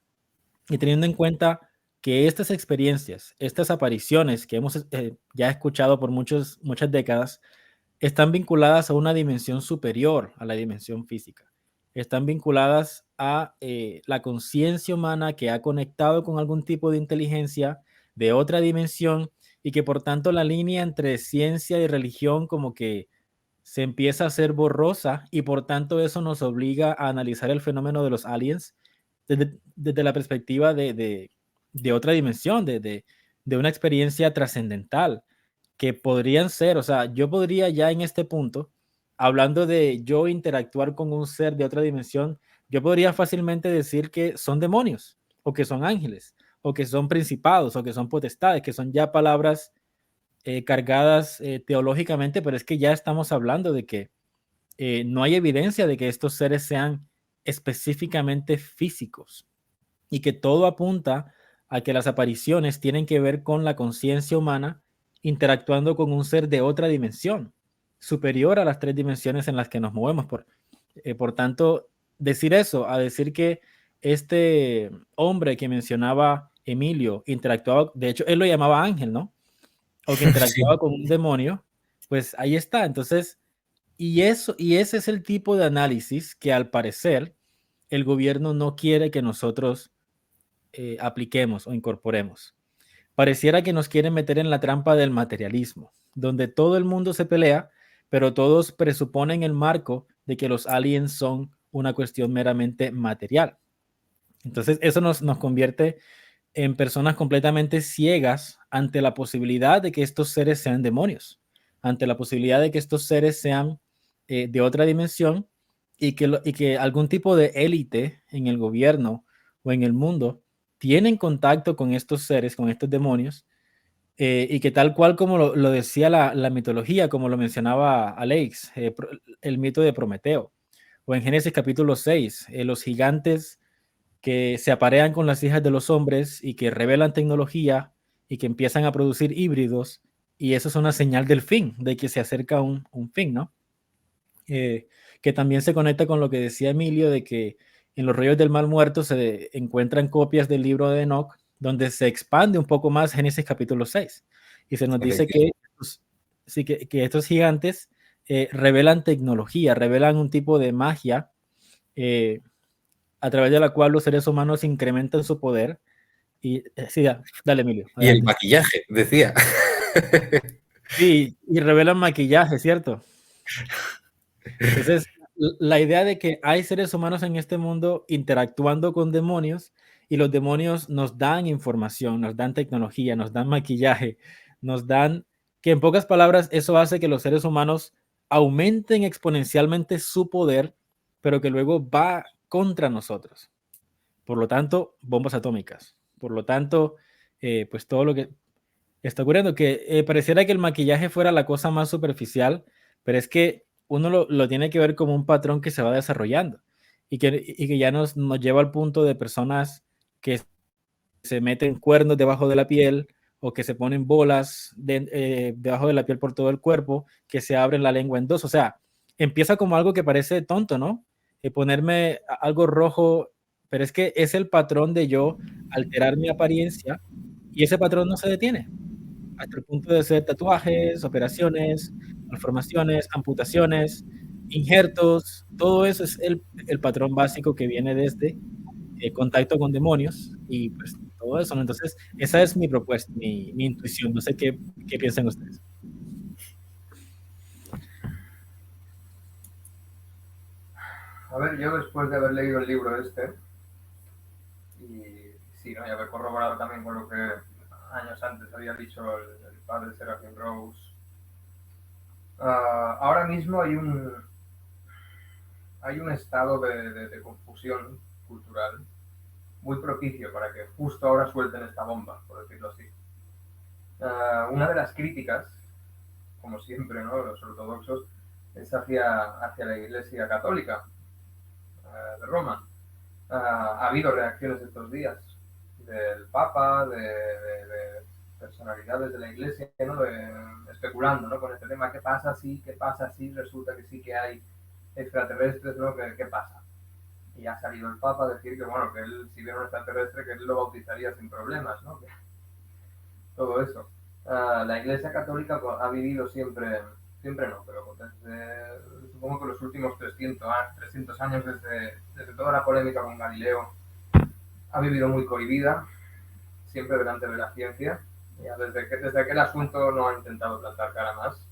y teniendo en cuenta que estas experiencias, estas apariciones que hemos ya escuchado por muchas décadas, están vinculadas a una dimensión superior a la dimensión física. Están vinculadas a la conciencia humana que ha conectado con algún tipo de inteligencia de otra dimensión y que por tanto la línea entre ciencia y religión como que se empieza a hacer borrosa y por tanto eso nos obliga a analizar el fenómeno de los aliens desde la perspectiva de otra dimensión, de una experiencia trascendental que podrían ser, o sea, yo podría ya en este punto, hablando de yo interactuar con un ser de otra dimensión, yo podría fácilmente decir que son demonios, o que son ángeles, o que son principados, o que son potestades, que son ya palabras cargadas teológicamente, pero es que ya estamos hablando de que no hay evidencia de que estos seres sean específicamente físicos y que todo apunta a que las apariciones tienen que ver con la conciencia humana interactuando con un ser de otra dimensión, superior a las tres dimensiones en las que nos movemos. Por tanto, decir eso, a decir que este hombre que mencionaba Emilio interactuaba, de hecho, él lo llamaba ángel, ¿no? O que interactuaba Sí. con un demonio, pues ahí está. Entonces, y ese es el tipo de análisis que al parecer el gobierno no quiere que nosotros apliquemos o incorporemos. Pareciera que nos quieren meter en la trampa del materialismo, donde todo el mundo se pelea, pero todos presuponen el marco de que los aliens son una cuestión meramente material. Entonces, eso nos convierte en personas completamente ciegas ante la posibilidad de que estos seres sean demonios, ante la posibilidad de que estos seres sean de otra dimensión y que algún tipo de élite en el gobierno o en el mundo tienen contacto con estos seres, con estos demonios, y que tal cual como lo decía la mitología, como lo mencionaba Alex, el mito de Prometeo, o en Génesis capítulo 6, los gigantes que se aparean con las hijas de los hombres y que revelan tecnología y que empiezan a producir híbridos, y eso es una señal del fin, de que se acerca un fin, ¿no? Que también se conecta con lo que decía Emilio, de que en los rollos del mal muerto se encuentran copias del libro de Enoch, donde se expande un poco más Génesis capítulo 6. Y se nos dice que, sí, que estos gigantes revelan tecnología, revelan un tipo de magia a través de la cual los seres humanos incrementan su poder. Y sí, dale, Emilio. Y el Adelante. maquillaje, decía. Sí, y revelan maquillaje, ¿cierto? Entonces, la idea de que hay seres humanos en este mundo interactuando con demonios y los demonios nos dan información, nos dan tecnología, nos dan maquillaje, nos dan, que en pocas palabras eso hace que los seres humanos aumenten exponencialmente su poder, pero que luego va contra nosotros. Por lo tanto, bombas atómicas. Por lo tanto, pues todo lo que está ocurriendo, que pareciera que el maquillaje fuera la cosa más superficial, pero es que uno lo tiene que ver como un patrón que se va desarrollando y que ya nos lleva al punto de personas que se meten cuernos debajo de la piel o que se ponen bolas debajo de la piel por todo el cuerpo, que se abren la lengua en dos. O sea, empieza como algo que parece tonto, ¿no? Ponerme algo rojo, pero es que es el patrón de yo alterar mi apariencia y ese patrón no se detiene hasta el punto de hacer tatuajes, operaciones, malformaciones, amputaciones, injertos, todo eso es el patrón básico que viene desde contacto con demonios y pues todo eso, ¿no? Entonces, esa es mi propuesta, mi intuición, no sé qué piensan ustedes. A ver, yo después de haber leído el libro este, y sí, ¿no? Y haber corroborado también con lo que años antes había dicho el padre Seraphim Rose, ahora mismo hay un estado de confusión cultural muy propicio para que justo ahora suelten esta bomba, por decirlo así. Una de las críticas, como siempre, ¿no? Los ortodoxos, es hacia la Iglesia Católica de Roma. Ha habido reacciones estos días del Papa, de personalidades de la Iglesia, ¿no? Especulando, ¿no? Con este tema, ¿qué pasa si, resulta que sí que hay extraterrestres, ¿no? ¿Qué pasa? Y ha salido el Papa a decir que, bueno, que él, si viera un extraterrestre, que él lo bautizaría sin problemas, ¿no? Todo eso. La Iglesia Católica ha vivido siempre no, pero desde, supongo que los últimos 300 años, desde toda la polémica con Galileo, ha vivido muy cohibida, siempre delante de la ciencia. Ya desde aquel asunto no ha intentado plantar cara más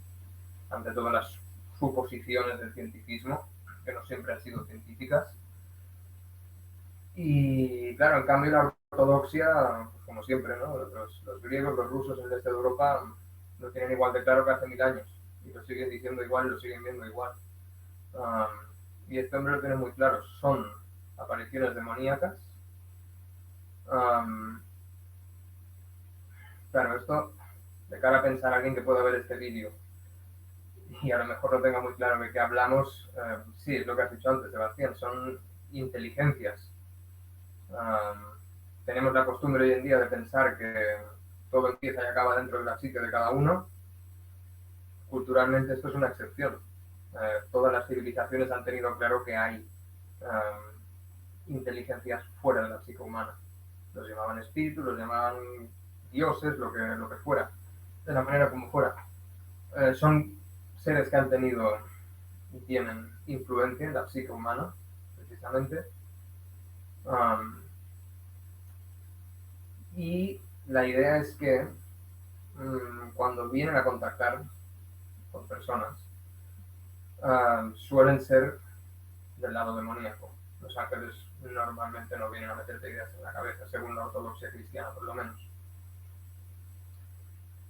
ante todas las suposiciones del cientificismo, que no siempre han sido científicas. Y claro, en cambio la ortodoxia, pues como siempre, ¿no? Los griegos, los rusos en el este de Europa lo tienen igual de claro que hace 1000 años y lo siguen diciendo igual y lo siguen viendo igual. Y este hombre lo tiene muy claro, son apariciones demoníacas. Claro, esto de cara a pensar a alguien que pueda ver este vídeo y a lo mejor no tenga muy claro de qué hablamos, sí, es lo que has dicho antes, Sebastián, son inteligencias. Tenemos la costumbre hoy en día de pensar que todo empieza y acaba dentro de la psique de cada uno. Culturalmente esto es una excepción. Todas las civilizaciones han tenido claro que hay inteligencias fuera de la psique humana. Los llamaban espíritus, los llamaban dioses, lo que fuera, de la manera como fuera. Son seres que han tenido y tienen influencia en la psique humana, precisamente. Y la idea es que cuando vienen a contactar con personas, suelen ser del lado demoníaco. Los ángeles normalmente no vienen a meterte ideas en la cabeza, según la ortodoxia cristiana, por lo menos.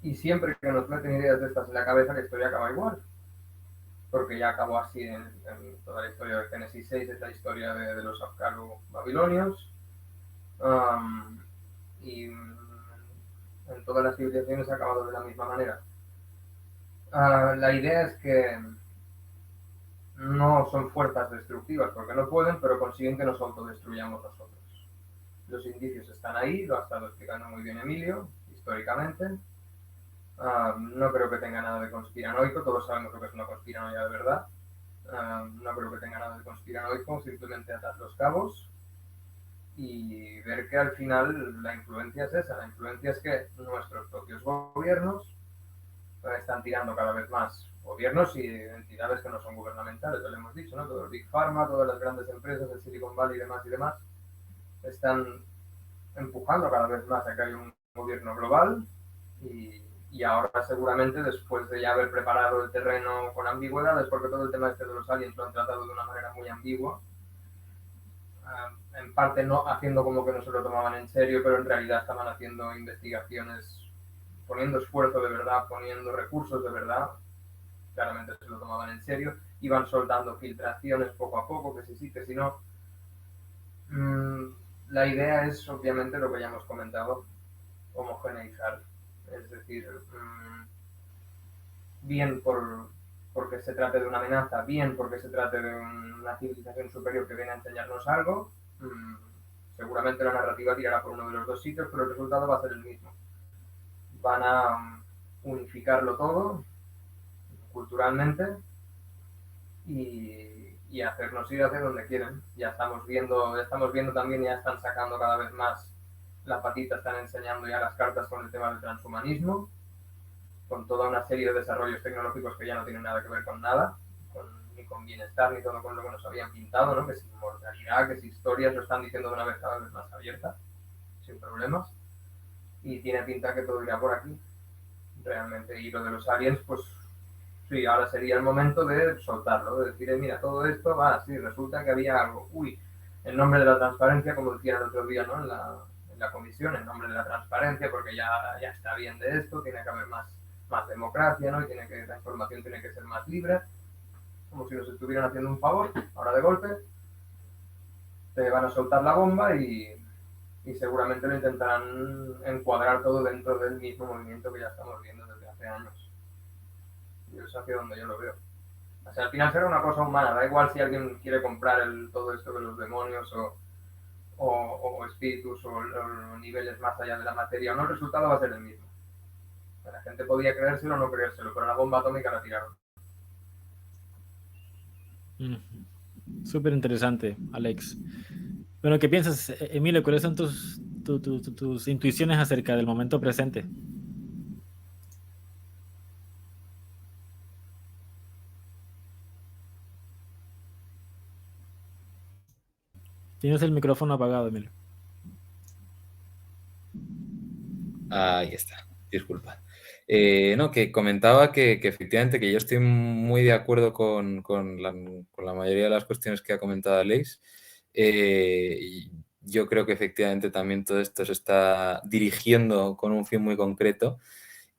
Y siempre que nos meten ideas de estas en la cabeza, la historia acaba igual. Porque ya acabó así en toda la historia de Génesis 6, es la historia de los Afkalu babilonios. Y en todas las civilizaciones ha acabado de la misma manera. La idea es que no son fuerzas destructivas, porque no pueden, pero consiguen que nos autodestruyamos nosotros. Los indicios están ahí, lo ha estado explicando muy bien Emilio, históricamente. No creo que tenga nada de conspiranoico, todos sabemos lo que es una conspiranoia de verdad. No creo que tenga nada de conspiranoico, simplemente atar los cabos y ver que al final la influencia es esa. La influencia es que nuestros propios gobiernos están tirando cada vez más, gobiernos y entidades que no son gubernamentales, ya lo hemos dicho, ¿no? Todo el Big Pharma, todas las grandes empresas, el Silicon Valley y demás, están empujando cada vez más a que haya un gobierno global y ahora seguramente después de ya haber preparado el terreno con ambigüedades, porque todo el tema este de los aliens lo han tratado de una manera muy ambigua, en parte no haciendo como que no se lo tomaban en serio, pero en realidad estaban haciendo investigaciones, poniendo esfuerzo de verdad, poniendo recursos de verdad, claramente se lo tomaban en serio, iban soltando filtraciones poco a poco, que sí, que si no. La idea es, obviamente, lo que ya hemos comentado, homogeneizar. Es decir, bien porque se trate de una amenaza, bien porque se trate de una civilización superior que viene a enseñarnos algo, seguramente la narrativa tirará por uno de los dos sitios, pero el resultado va a ser el mismo. Van a unificarlo todo culturalmente y hacernos ir hacia donde quieren. Ya estamos viendo también, ya están sacando cada vez más la patita, están enseñando ya las cartas con el tema del transhumanismo, con toda una serie de desarrollos tecnológicos que ya no tienen nada que ver con nada, ni con bienestar, ni todo con lo que nos habían pintado, ¿no? Que es inmortalidad, que es historias, lo están diciendo de una vez cada vez más abierta, sin problemas, y tiene pinta que todo irá por aquí, realmente. Y lo de los aliens, pues sí, ahora sería el momento de soltarlo, de decir, mira, todo esto va, sí, resulta que había algo, en nombre de la transparencia, como decían el otro día, ¿no? En la comisión, en nombre de la transparencia, porque ya está bien de esto, tiene que haber más democracia, ¿no? Y la información tiene que ser más libre, como si nos estuvieran haciendo un favor, ahora de golpe, te van a soltar la bomba y seguramente lo intentarán encuadrar todo dentro del mismo movimiento que ya estamos viendo desde hace años. Y es hacia donde yo lo veo. O sea, al final será una cosa humana, da igual si alguien quiere comprar todo esto de los demonios o espíritus o niveles más allá de la materia o no, el resultado va a ser el mismo. La gente podía creérselo o no creérselo, pero la bomba atómica la tiraron. Súper interesante, Alex. Bueno, ¿qué piensas, Emilio? ¿Cuáles son tus intuiciones acerca del momento presente? Tienes el micrófono apagado, Emilio. Ahí está, disculpa. No, que comentaba que efectivamente que yo estoy muy de acuerdo con la mayoría de las cuestiones que ha comentado Alex. Yo creo que efectivamente también todo esto se está dirigiendo con un fin muy concreto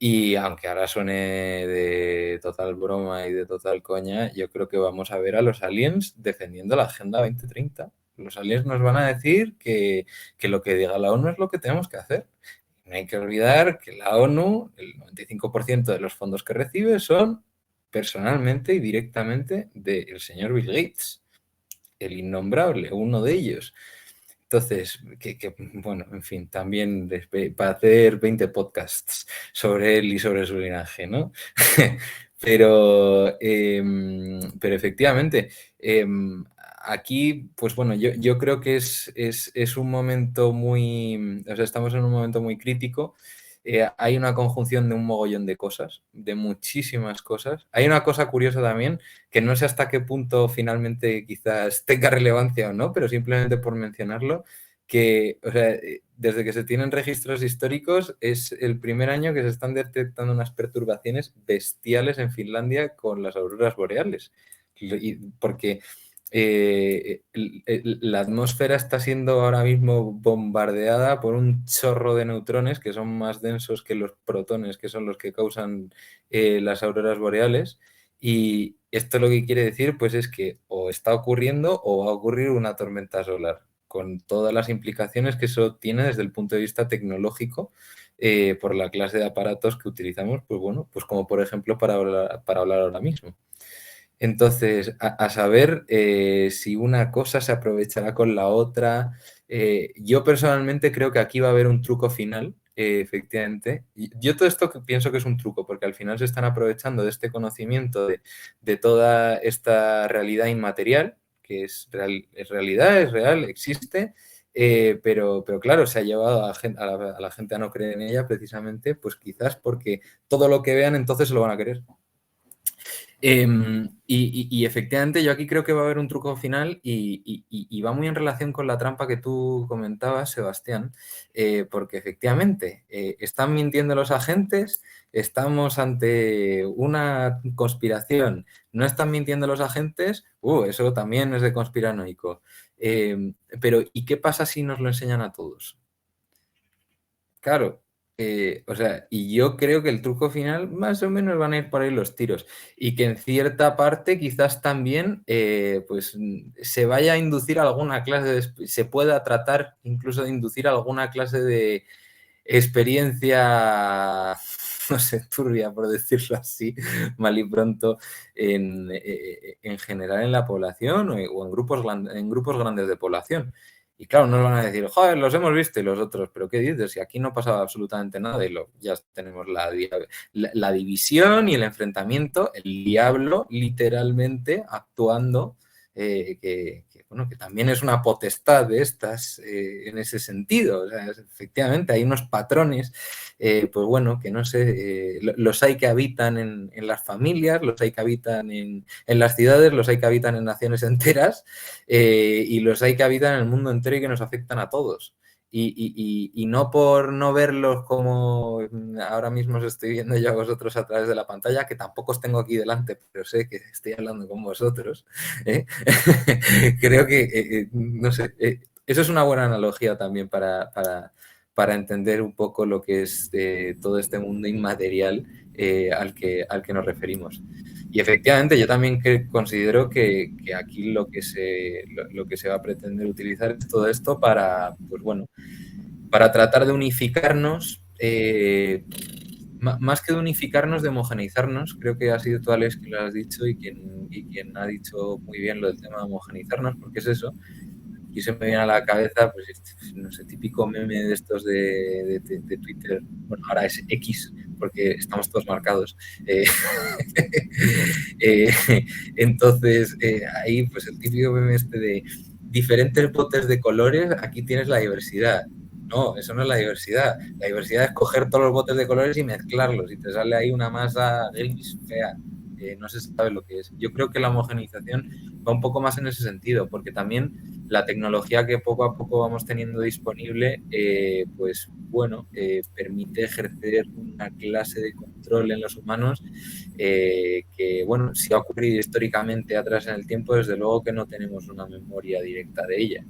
y aunque ahora suene de total broma y de total coña, yo creo que vamos a ver a los aliens defendiendo la Agenda 2030. Los aliens nos van a decir que lo que diga la ONU es lo que tenemos que hacer. No hay que olvidar que la ONU, el 95% de los fondos que recibe son personalmente y directamente del señor Bill Gates, el innombrable, uno de ellos. Entonces, bueno, en fin, también para hacer 20 podcasts sobre él y sobre su linaje, ¿no? pero efectivamente, aquí, pues bueno, yo creo que es un momento muy, o sea, estamos en un momento muy crítico. Hay una conjunción de un mogollón de cosas, de muchísimas cosas. Hay una cosa curiosa también, que no sé hasta qué punto finalmente quizás tenga relevancia o no, pero simplemente por mencionarlo, que, o sea, desde que se tienen registros históricos es el primer año que se están detectando unas perturbaciones bestiales en Finlandia con las auroras boreales. Porque la atmósfera está siendo ahora mismo bombardeada por un chorro de neutrones que son más densos que los protones, que son los que causan las auroras boreales. Y esto lo que quiere decir, pues, es que o está ocurriendo o va a ocurrir una tormenta solar, con todas las implicaciones que eso tiene desde el punto de vista tecnológico, por la clase de aparatos que utilizamos, pues bueno, pues como por ejemplo para hablar ahora mismo. Entonces, a saber si una cosa se aprovechará con la otra. Yo personalmente creo que aquí va a haber un truco final efectivamente. Y yo todo esto pienso que es un truco, porque al final se están aprovechando de este conocimiento de toda esta realidad inmaterial, que es realidad, es real, existe, pero claro, se ha llevado a la gente a no creer en ella precisamente, pues quizás porque todo lo que vean entonces se lo van a querer. Y efectivamente yo aquí creo que va a haber un truco final y va muy en relación con la trampa que tú comentabas, Sebastián, porque efectivamente están mintiendo los agentes, estamos ante una conspiración, no están mintiendo los agentes, eso también es de conspiranoico. Pero ¿y qué pasa si nos lo enseñan a todos? Claro, o sea, y yo creo que el truco final más o menos van a ir por ahí los tiros y que en cierta parte quizás también pues se vaya a inducir alguna clase se pueda tratar incluso de inducir alguna clase de experiencia, no sé, turbia por decirlo así, mal y pronto en general en la población o en grupos grandes de población. Y claro, nos van a decir, joder, los hemos visto y los otros, pero ¿qué dices? Si aquí no pasaba absolutamente nada y ya tenemos la división y el enfrentamiento, el diablo literalmente actuando, bueno, que también es una potestad de estas en ese sentido. O sea, efectivamente, hay unos patrones, pues bueno, que no sé, los hay que habitan en las familias, los hay que habitan en las ciudades, los hay que habitan en naciones enteras y los hay que habitan en el mundo entero y que nos afectan a todos. Y no por no verlos como ahora mismo os estoy viendo yo a vosotros a través de la pantalla, que tampoco os tengo aquí delante, pero sé que estoy hablando con vosotros. Creo que, no sé, eso es una buena analogía también para entender un poco lo que es todo este mundo inmaterial al que nos referimos. Y efectivamente yo también considero que aquí lo que se va a pretender utilizar es todo esto para, pues bueno, para tratar de unificarnos, más que de unificarnos, de homogeneizarnos. Creo que ha sido tú, Alex, que lo has dicho y quien ha dicho muy bien lo del tema de homogeneizarnos, porque es eso. Y se me viene a la cabeza, pues, no sé, típico meme de estos de Twitter. Bueno, ahora es X, porque estamos todos marcados. Entonces, ahí, pues, el típico meme este de diferentes botes de colores, aquí tienes la diversidad. No, eso no es la diversidad. La diversidad es coger todos los botes de colores y mezclarlos, y te sale ahí una masa gris fea. No se sabe lo que es. Yo creo que la homogeneización va un poco más en ese sentido, porque también la tecnología que poco a poco vamos teniendo disponible, pues bueno, permite ejercer una clase de control en los humanos que, bueno, si ha ocurrido históricamente atrás en el tiempo, desde luego que no tenemos una memoria directa de ella.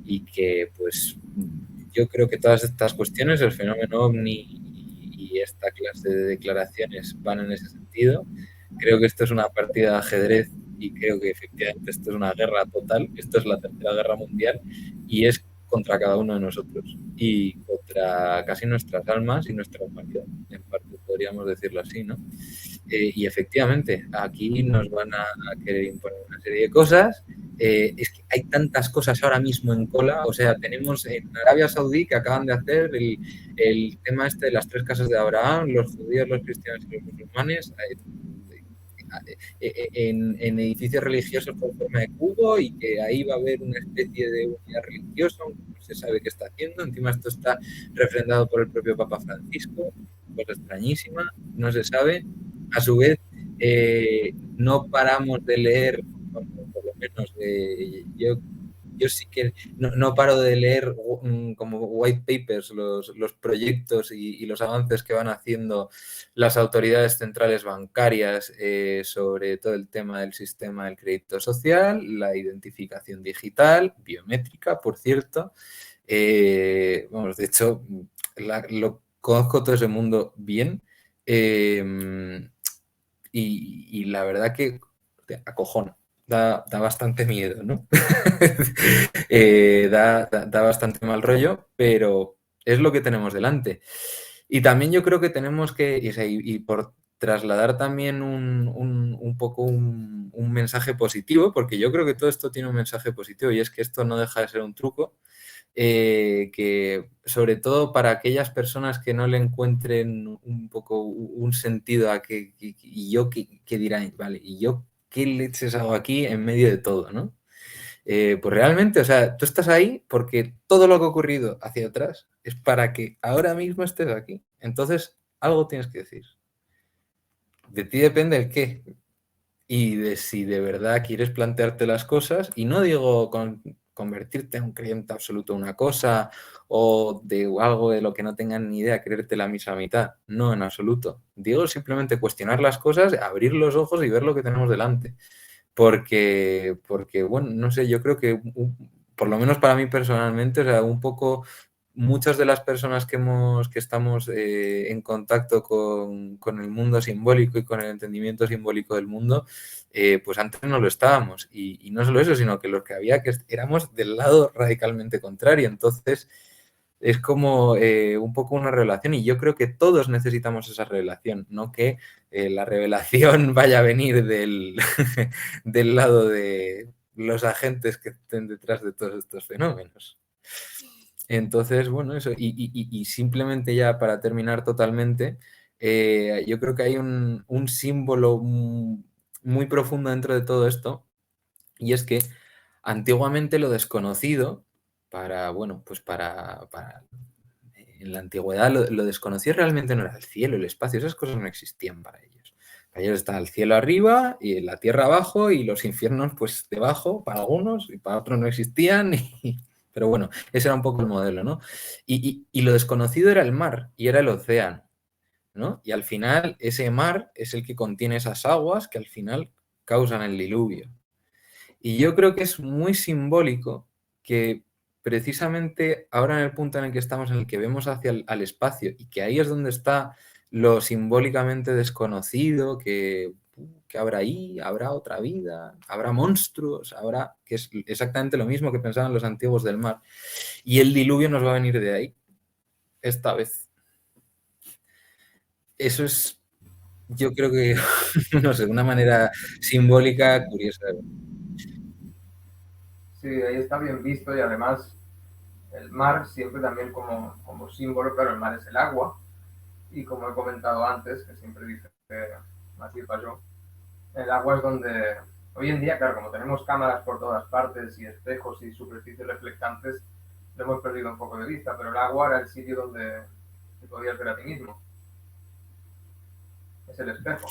Y que, pues, yo creo que todas estas cuestiones, el fenómeno OVNI y esta clase de declaraciones van en ese sentido. Creo que esto es una partida de ajedrez y creo que efectivamente esto es una guerra total. Esto es la Tercera Guerra Mundial y es contra cada uno de nosotros y contra casi nuestras almas y nuestra humanidad, en parte podríamos decirlo así, ¿no? Y efectivamente, aquí nos van a querer imponer una serie de cosas. Es que hay tantas cosas ahora mismo en cola. O sea, tenemos en Arabia Saudí que acaban de hacer el tema este de las 3 casas de Abraham, los judíos, los cristianos y los musulmanes, en edificios religiosos con forma de cubo y que ahí va a haber una especie de unidad religiosa, aunque no se sabe qué está haciendo. Encima esto está refrendado por el propio Papa Francisco, cosa extrañísima, no se sabe. A su vez, no paramos de leer, por lo menos yo sí que no paro de leer como white papers, los proyectos y los avances que van haciendo las autoridades centrales bancarias sobre todo el tema del sistema del crédito social, la identificación digital, biométrica, por cierto. Vamos, de hecho, lo conozco todo ese mundo bien. Y la verdad que te acojona, da bastante miedo, ¿no? Da bastante mal rollo, pero es lo que tenemos delante. Y también yo creo que tenemos que, y por trasladar también un poco un mensaje positivo, porque yo creo que todo esto tiene un mensaje positivo y es que esto no deja de ser un truco. que sobre todo para aquellas personas que no le encuentren un poco un sentido a que y yo qué dirán, vale, y yo qué leches hago aquí en medio de todo, ¿no? Pues realmente, o sea, tú estás ahí porque todo lo que ha ocurrido hacia atrás es para que ahora mismo estés aquí. Entonces, algo tienes que decir. De ti depende el qué y de si de verdad quieres plantearte las cosas, y no digo convertirte en un creyente absoluto de una cosa o de algo de lo que no tengan ni idea, creerte la misma mitad, no, en absoluto. Digo simplemente cuestionar las cosas, abrir los ojos y ver lo que tenemos delante. Porque bueno, no sé, yo creo que por lo menos para mí personalmente, o sea, un poco muchas de las personas que estamos en contacto con el mundo simbólico y con el entendimiento simbólico del mundo, pues antes no lo estábamos. Y no solo eso, sino que los que había que éramos del lado radicalmente contrario. Entonces, es como un poco una revelación, y yo creo que todos necesitamos esa revelación, no que la revelación vaya a venir del, del lado de los agentes que estén detrás de todos estos fenómenos. Entonces, bueno, eso, y simplemente ya para terminar totalmente, yo creo que hay un símbolo muy profundo dentro de todo esto, y es que antiguamente lo desconocido, bueno, pues para en la antigüedad lo desconocido realmente no era el cielo, el espacio, esas cosas no existían para ellos. Para ellos está el cielo arriba y la tierra abajo y los infiernos pues debajo para algunos, y para otros no existían. Pero bueno, ese era un poco el modelo, ¿no? Y lo desconocido era el mar y era el océano, ¿no? Y al final ese mar es el que contiene esas aguas que al final causan el diluvio. Y yo creo que es muy simbólico que precisamente ahora en el punto en el que estamos, en el que vemos hacia al espacio, y que ahí es donde está lo simbólicamente desconocido, que habrá ahí, habrá otra vida, habrá monstruos, habrá, que es exactamente lo mismo que pensaban los antiguos del mar. Y el diluvio nos va a venir de ahí, esta vez. Eso es, yo creo que, no sé, una manera simbólica curiosa de ver. Sí, ahí está bien visto, y además el mar siempre también como símbolo, claro, el mar es el agua, y como he comentado antes, que siempre dice Mathieu Pajot, el agua es donde, hoy en día, claro, como tenemos cámaras por todas partes y espejos y superficies reflectantes, lo hemos perdido un poco de vista, pero el agua era el sitio donde te podías ver a ti mismo. Es el espejo.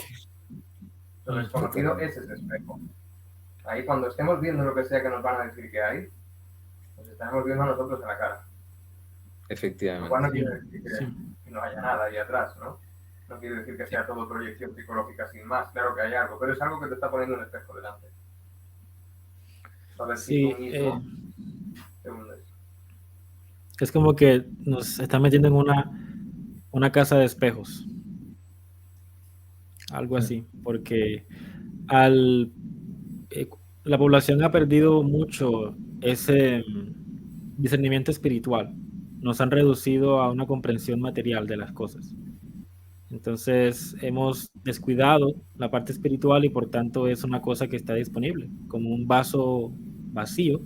Lo desconocido es ese espejo. Ahí cuando estemos viendo lo que sea que nos van a decir que hay, nos estaremos viendo a nosotros en la cara. Efectivamente. Lo cual no quiere decir que no haya nada ahí atrás, ¿no? No quiere decir que sea todo proyección psicológica sin más. Claro que hay algo, pero es algo que te está poniendo un espejo delante. A ver si tú mismo te hundes. Es como que nos están metiendo en una casa de espejos. Algo así, porque la población ha perdido mucho ese discernimiento espiritual. Nos han reducido a una comprensión material de las cosas. Entonces hemos descuidado la parte espiritual, y por tanto es una cosa que está disponible, como un vaso vacío.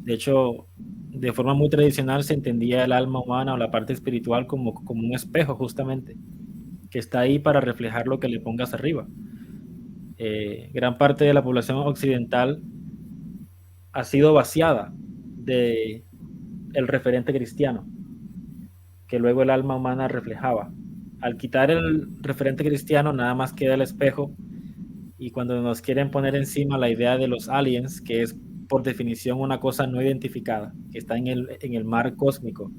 De hecho, de forma muy tradicional se entendía el alma humana o la parte espiritual como un espejo, justamente, que está ahí para reflejar lo que le pongas arriba. Gran parte de la población occidental ha sido vaciada de el referente cristiano, que luego el alma humana reflejaba. Al quitar el referente cristiano, nada más queda el espejo, y cuando nos quieren poner encima la idea de los aliens, que es por definición una cosa no identificada, que está en el mar cósmico,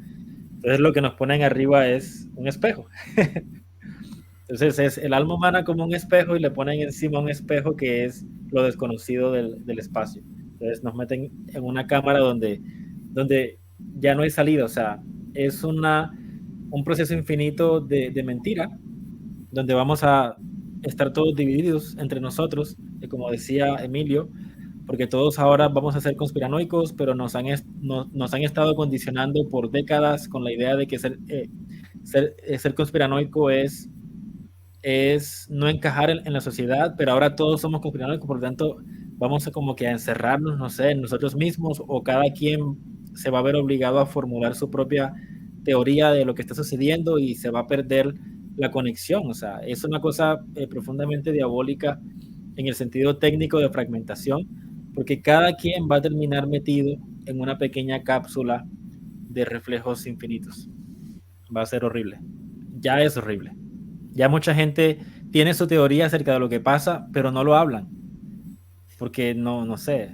entonces lo que nos ponen arriba es un espejo. Entonces es el alma humana como un espejo, y le ponen encima un espejo que es lo desconocido del espacio. Entonces nos meten en una cámara donde ya no hay salida, o sea, es un proceso infinito de mentira, donde vamos a estar todos divididos entre nosotros, como decía Emilio, porque todos ahora vamos a ser conspiranoicos, pero nos han estado condicionando por décadas con la idea de que ser conspiranoico es no encajar en la sociedad, pero ahora todos somos conspiranoicos, por lo tanto vamos a como que a encerrarnos, no sé, en nosotros mismos, o cada quien se va a ver obligado a formular su propia teoría de lo que está sucediendo y se va a perder la conexión. O sea, es una cosa profundamente diabólica en el sentido técnico de fragmentación, porque cada quien va a terminar metido en una pequeña cápsula de reflejos infinitos. Va a ser horrible. Ya es horrible. Ya mucha gente tiene su teoría acerca de lo que pasa, pero no lo hablan. Porque no sé,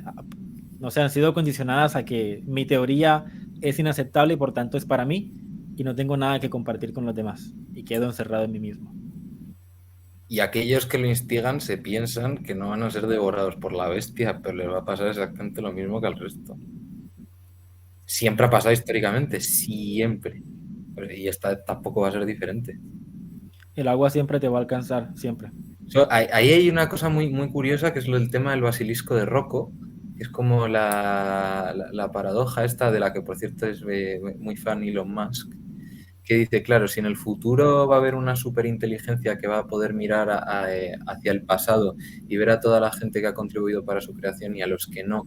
han sido condicionadas a que mi teoría es inaceptable y por tanto es para mí y no tengo nada que compartir con los demás y quedo encerrado en mí mismo. Y aquellos que lo instigan se piensan que no van a ser devorados por la bestia, pero les va a pasar exactamente lo mismo que al resto. Siempre ha pasado históricamente, siempre. Y esta tampoco va a ser diferente. El agua siempre te va a alcanzar, siempre. Ahí hay una cosa muy, muy curiosa que es el tema del basilisco de Rocco, que es como la paradoja esta de la que, por cierto, es muy fan Elon Musk, que dice, claro, si en el futuro va a haber una superinteligencia que va a poder mirar hacia el pasado y ver a toda la gente que ha contribuido para su creación y a los que no,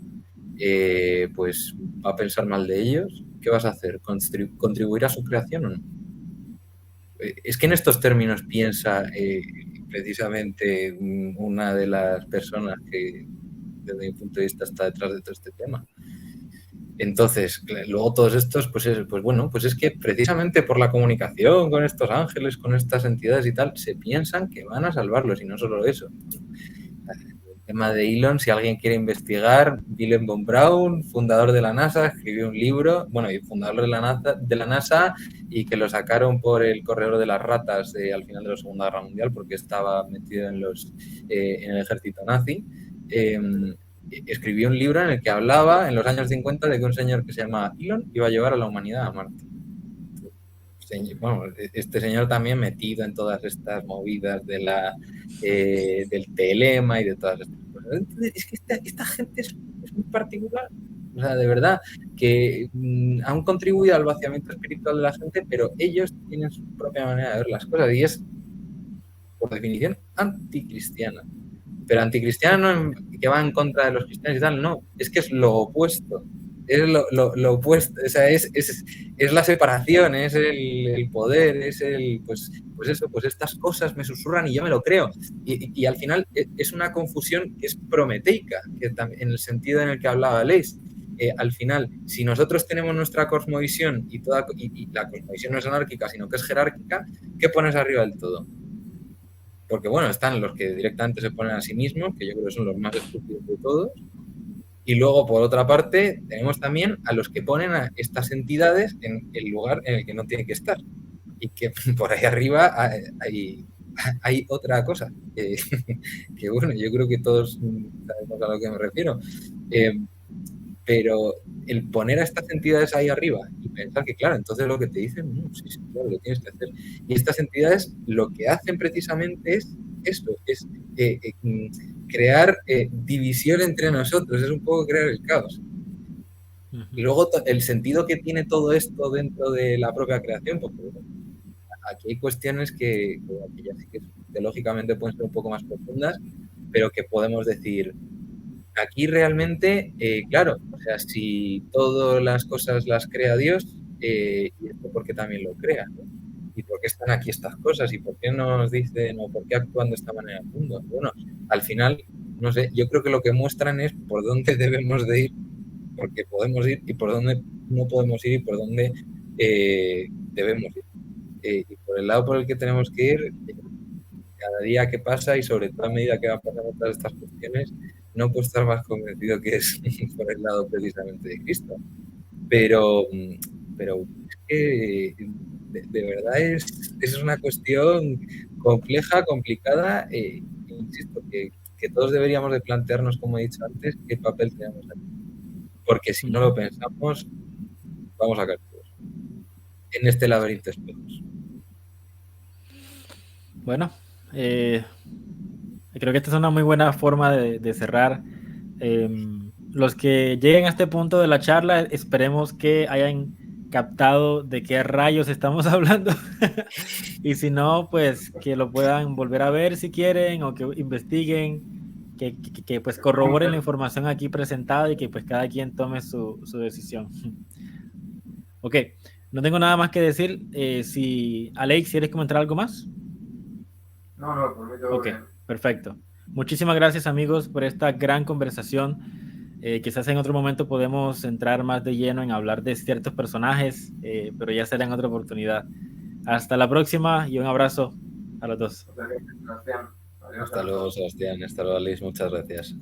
pues va a pensar mal de ellos, ¿qué vas a hacer? ¿Contribuir a su creación o no? Es que en estos términos piensa precisamente una de las personas que, desde mi punto de vista, está detrás de todo este tema. Entonces, luego todos estos, pues bueno, pues es que precisamente por la comunicación con estos ángeles, con estas entidades y tal, se piensan que van a salvarlos y no solo eso. El tema de Elon, si alguien quiere investigar, Willem von Braun, fundador de la NASA, escribió un libro, bueno, y fundador de la NASA y que lo sacaron por el corredor de las ratas al final de la Segunda Guerra Mundial porque estaba metido en el ejército nazi. Escribió un libro en el que hablaba en los años 50 de que un señor que se llama Elon iba a llevar a la humanidad a Marte. Bueno, este señor también metido en todas estas movidas del telema y de todas estas cosas. Entonces, es que esta gente es muy particular. O sea, de verdad, que han contribuido al vaciamiento espiritual de la gente, pero ellos tienen su propia manera de ver las cosas y es, por definición, anticristiana. Pero anticristiana no que va en contra de los cristianos y tal, no, es que es lo opuesto. Es lo opuesto, o sea, es la separación, es el poder, es pues eso, pues estas cosas me susurran y yo me lo creo. Y al final es una confusión que es prometeica, que en el sentido en el que hablaba Leis. Al final, si nosotros tenemos nuestra cosmovisión y la cosmovisión no es anárquica, sino que es jerárquica, ¿qué pones arriba del todo? Porque bueno, están los que directamente se ponen a sí mismos, que yo creo que son los más estúpidos de todos. Y luego, por otra parte, tenemos también a los que ponen a estas entidades en el lugar en el que no tienen que estar. Y que por ahí arriba hay otra cosa. Que bueno, yo creo que todos sabemos a lo que me refiero. Pero el poner a estas entidades ahí arriba y pensar que, claro, entonces lo que te dicen, sí, claro, lo tienes que hacer. Y estas entidades lo que hacen precisamente es esto, es crear división entre nosotros, es un poco crear el caos. Y luego el sentido que tiene todo esto dentro de la propia creación, porque bueno, aquí hay cuestiones que ya sí que teológicamente pueden ser un poco más profundas, pero que podemos decir, aquí realmente, claro, o sea, si todas las cosas las crea Dios, ¿y esto por qué también lo crea? ¿No? ¿Y por qué están aquí estas cosas? ¿Y por qué nos dicen o por qué actúan de esta manera el mundo? Bueno, al final, no sé, yo creo que lo que muestran es por dónde debemos de ir, porque podemos ir, y por dónde no podemos ir y por dónde debemos ir. Y por el lado por el que tenemos que ir, cada día que pasa y sobre todo a medida que van pasando todas estas cuestiones, no puedo estar más convencido que es por el lado precisamente de Cristo. Pero es que de verdad es una cuestión compleja, complicada, insisto, que todos deberíamos de plantearnos, como he dicho antes, qué papel tenemos aquí. Porque si no lo pensamos, vamos a caer todos en este laberinto de espejos. Bueno, creo que esta es una muy buena forma de cerrar. Los que lleguen a este punto de la charla, esperemos que hayan captado de qué rayos estamos hablando. Y si no, pues que lo puedan volver a ver si quieren o que investiguen, que pues corroboren la información aquí presentada y que pues cada quien tome su decisión. Ok, no tengo nada más que decir. Si Alex, ¿quieres comentar algo más? No, por mí todo Ok, bien. perfecto. Muchísimas gracias, amigos, por esta gran conversación. Quizás en otro momento podemos entrar más de lleno en hablar de ciertos personajes, pero ya será en otra oportunidad. Hasta la próxima y un abrazo a los dos. O sea que, Sebastián, adiós a Hasta los luego, dos. Sebastián. Hasta luego, Alice. Muchas gracias.